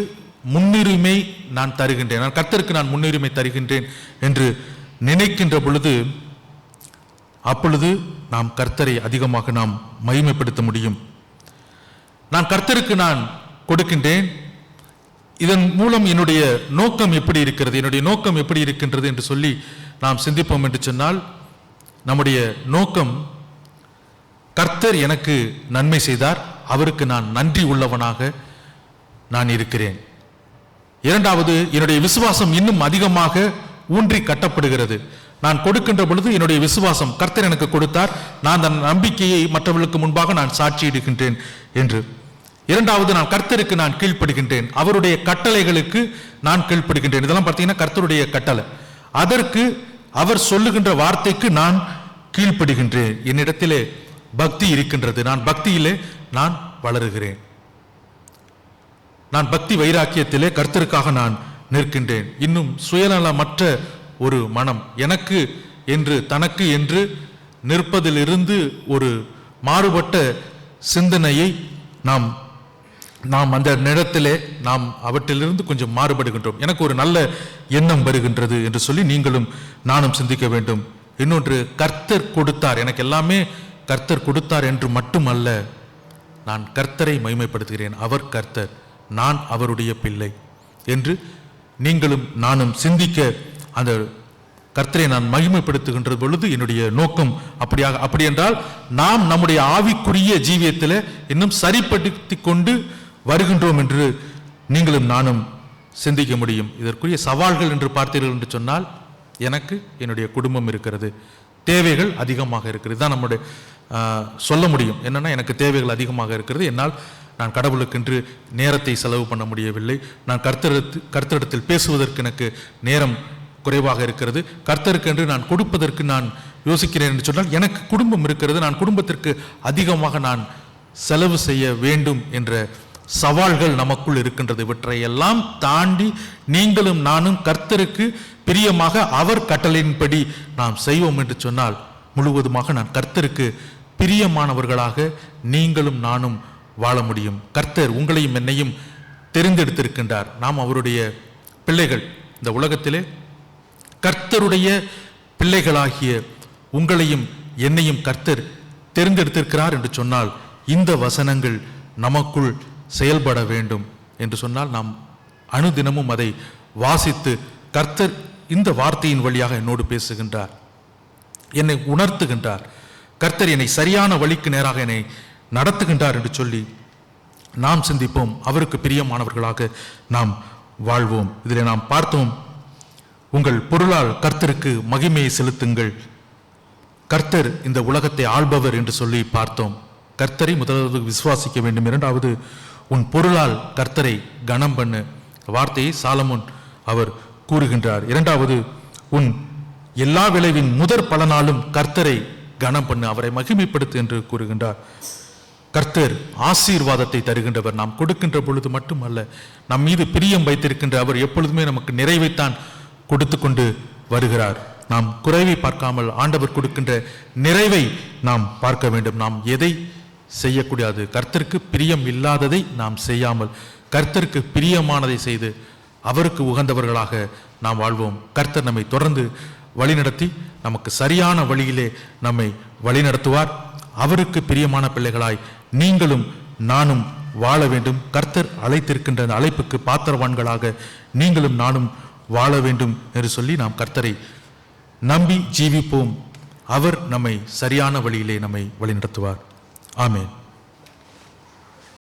முன்னுரிமை நான் தருகின்றேன், நான் கர்த்தருக்கு நான் முன்னுரிமை தருகின்றேன் என்று நினைக்கின்ற பொழுது, அப்பொழுது நாம் கர்த்தரை அதிகமாக நாம் மகிமைப்படுத்த முடியும். நான் கர்த்தருக்கு நான் கொடுக்கின்றேன், இதன் மூலம் என்னுடைய நோக்கம் எப்படி இருக்கிறது, என்னுடைய நோக்கம் எப்படி இருக்கின்றது என்று சொல்லி நாம் சிந்திப்போம் என்று சொன்னால், நம்முடைய நோக்கம் கர்த்தர் எனக்கு நன்மை செய்தார், அவருக்கு நான் நன்றி உள்ளவனாக நான் இருக்கிறேன். இரண்டாவது, என்னுடைய விசுவாசம் இன்னும் அதிகமாக ஊன்றி கட்டப்படுகிறது. நான் கொடுக்கின்ற பொழுது என்னுடைய விசுவாசம், கர்த்தர் எனக்கு கொடுத்தார், நான் அந்த நம்பிக்கையை மற்றவர்களுக்கு முன்பாக நான் சாட்சியிடுகின்றேன் என்று. இரண்டாவது, நான் கர்த்தருக்கு நான் கீழ்ப்படுகின்றேன், அவருடைய கட்டளைகளுக்கு நான் கீழ்ப்படுகின்றேன். இதெல்லாம் பார்த்தீங்கன்னா கர்த்தருடைய கட்டளை. அதற்கு அவர் சொல்லுகின்ற வார்த்தைக்கு நான் கீழ்ப்படுகின்றேன். என்னிடத்திலே பக்தி இருக்கின்றது, நான் பக்தியிலே நான் வளருகிறேன், நான் பக்தி வைராக்கியத்திலே கர்த்தருக்காக நான் நிற்கின்றேன். இன்னும் சுயநலமற்ற ஒரு மனம், எனக்கு என்று தனக்கு என்று நிற்பதிலிருந்து ஒரு மாறுபட்ட சிந்தனையை நாம் அந்த நேரத்திலே நாம் அவற்றிலிருந்து கொஞ்சம் மாறுபடுகின்றோம். எனக்கு ஒரு நல்ல எண்ணம் வருகின்றது என்று சொல்லி நீங்களும் நானும் சிந்திக்க வேண்டும். இன்னொன்று, கர்த்தர் கொடுத்தார், எனக்கு எல்லாமே கர்த்தர் கொடுத்தார் என்று மட்டுமல்ல, நான் கர்த்தரை மகிமைப்படுத்துகிறேன், அவர் கர்த்தர், நான் அவருடைய பிள்ளை என்று நீங்களும் நானும் சிந்திக்க, அந்த கர்த்தரை நான் மகிமைப்படுத்துகின்ற பொழுது என்னுடைய நோக்கம் அப்படி என்றால், நாம் நம்முடைய ஆவிக்குரிய ஜீவியத்தில் இன்னும் சரிப்படுத்தி கொண்டு வருகின்றோம் என்று நீங்களும் நானும் சிந்திக்க முடியும். இதற்குரிய சவால்கள் என்று பார்த்தீர்கள் என்று சொன்னால், எனக்கு என்னுடைய குடும்பம் இருக்கிறது, தேவைகள் அதிகமாக இருக்கிறது, தான் நம்முடைய சொல்ல முடியும். என்னன்னா, எனக்கு தேவைகள் அதிகமாக இருக்கிறது, என்னால் நான் கடவுளுக்கென்று நேரத்தை செலவு பண்ண முடியவில்லை, நான் கர்த்தரிடத்தில் பேசுவதற்கு எனக்கு நேரம் குறைவாக இருக்கிறது, கர்த்தருக்கென்று நான் கொடுப்பதற்கு நான் யோசிக்கிறேன் என்று சொன்னால், எனக்கு குடும்பம் இருக்கிறது, நான் குடும்பத்திற்கு அதிகமாக நான் செலவு செய்ய வேண்டும் என்ற சவால்கள் நமக்குள் இருக்கின்றது. இவற்றையெல்லாம் தாண்டி நீங்களும் நானும் கர்த்தருக்கு பிரியமாக அவர் கட்டளையின்படி நாம் செய்வோம் என்று சொன்னால், முழுவதுமாக நான் கர்த்தருக்கு பிரியமானவர்களாக நீங்களும் நானும் வாழ முடியும். கர்த்தர் உங்களையும் என்னையும் தெரிந்தெடுத்திருக்கின்றார், நாம் அவருடைய பிள்ளைகள். இந்த உலகத்திலே கர்த்தருடைய பிள்ளைகளாகிய உங்களையும் என்னையும் கர்த்தர் தெரிந்தெடுத்திருக்கிறார் என்று சொன்னால், இந்த வசனங்கள் நமக்குள் செயல்பட வேண்டும் என்று சொன்னால், நாம் அனுதினமும் அதை வாசித்து, கர்த்தர் இந்த வார்த்தையின் வழியாக என்னோடு பேசுகின்றார், என்னை உணர்த்துகின்றார், கர்த்தர் என்னை சரியான வழிக்கு நேராக என்னை நடத்துகின்றார் என்று சொல்லி நாம் சிந்திப்போம். அவருக்கு பிரியமானவர்களாக நாம் வாழ்வோம். இதில் நாம் பார்த்தோம், உங்கள் பொருளால் கர்த்தருக்கு மகிமையை செலுத்துங்கள், கர்த்தர் இந்த உலகத்தை ஆள்பவர் என்று சொல்லி பார்த்தோம். கர்த்தரை முதலாவது விசுவாசிக்க வேண்டும். இரண்டாவது, உன் பொருளால் கர்த்தரை கனம் பண்ணு, வார்த்தையை சாலமோன் அவர் கூறுகின்றார். இரண்டாவது, உன் எல்லா விளைவின் முதற் பலனாலும் கர்த்தரை கனம் பண்ணு, அவரை மகிமைப்படுத்து என்று கூறுகின்றார். கர்த்தர் ஆசீர்வாதத்தை தருகின்றவர். நாம் கொடுக்கின்ற பொழுது மட்டுமல்ல, நம் மீது பிரியம் வைத்திருக்கின்ற அவர் எப்பொழுதுமே நமக்கு நிறைவைத்தான் கொடுத்து கொண்டு வருகிறார். நாம் குறைவை பார்க்காமல் ஆண்டவர் கொடுக்கின்ற நிறைவை நாம் பார்க்க வேண்டும். நாம் எதை செய்யக்கூடாது, கர்த்தருக்கு பிரியம் இல்லாததை நாம் செய்யாமல் கர்த்தருக்கு பிரியமானதை செய்து அவருக்கு உகந்தவர்களாக நாம் வாழ்வோம். கர்த்தர் நம்மை தொடர்ந்து வழிநடத்தி நமக்கு சரியான வழியிலே நம்மை வழிநடத்துவார். அவருக்கு பிரியமான பிள்ளைகளாய் நீங்களும் நானும் வாழ வேண்டும். கர்த்தர் அழைத்திருக்கின்ற அந்த அழைப்புக்கு பாத்திரவான்களாக நீங்களும் நானும் வாழ வேண்டும் என்று சொல்லி நாம் கர்த்தரை நம்பி ஜீவிப்போம். அவர் நம்மை சரியான வழியிலே நம்மை வழிநடத்துவார். ஆமென்.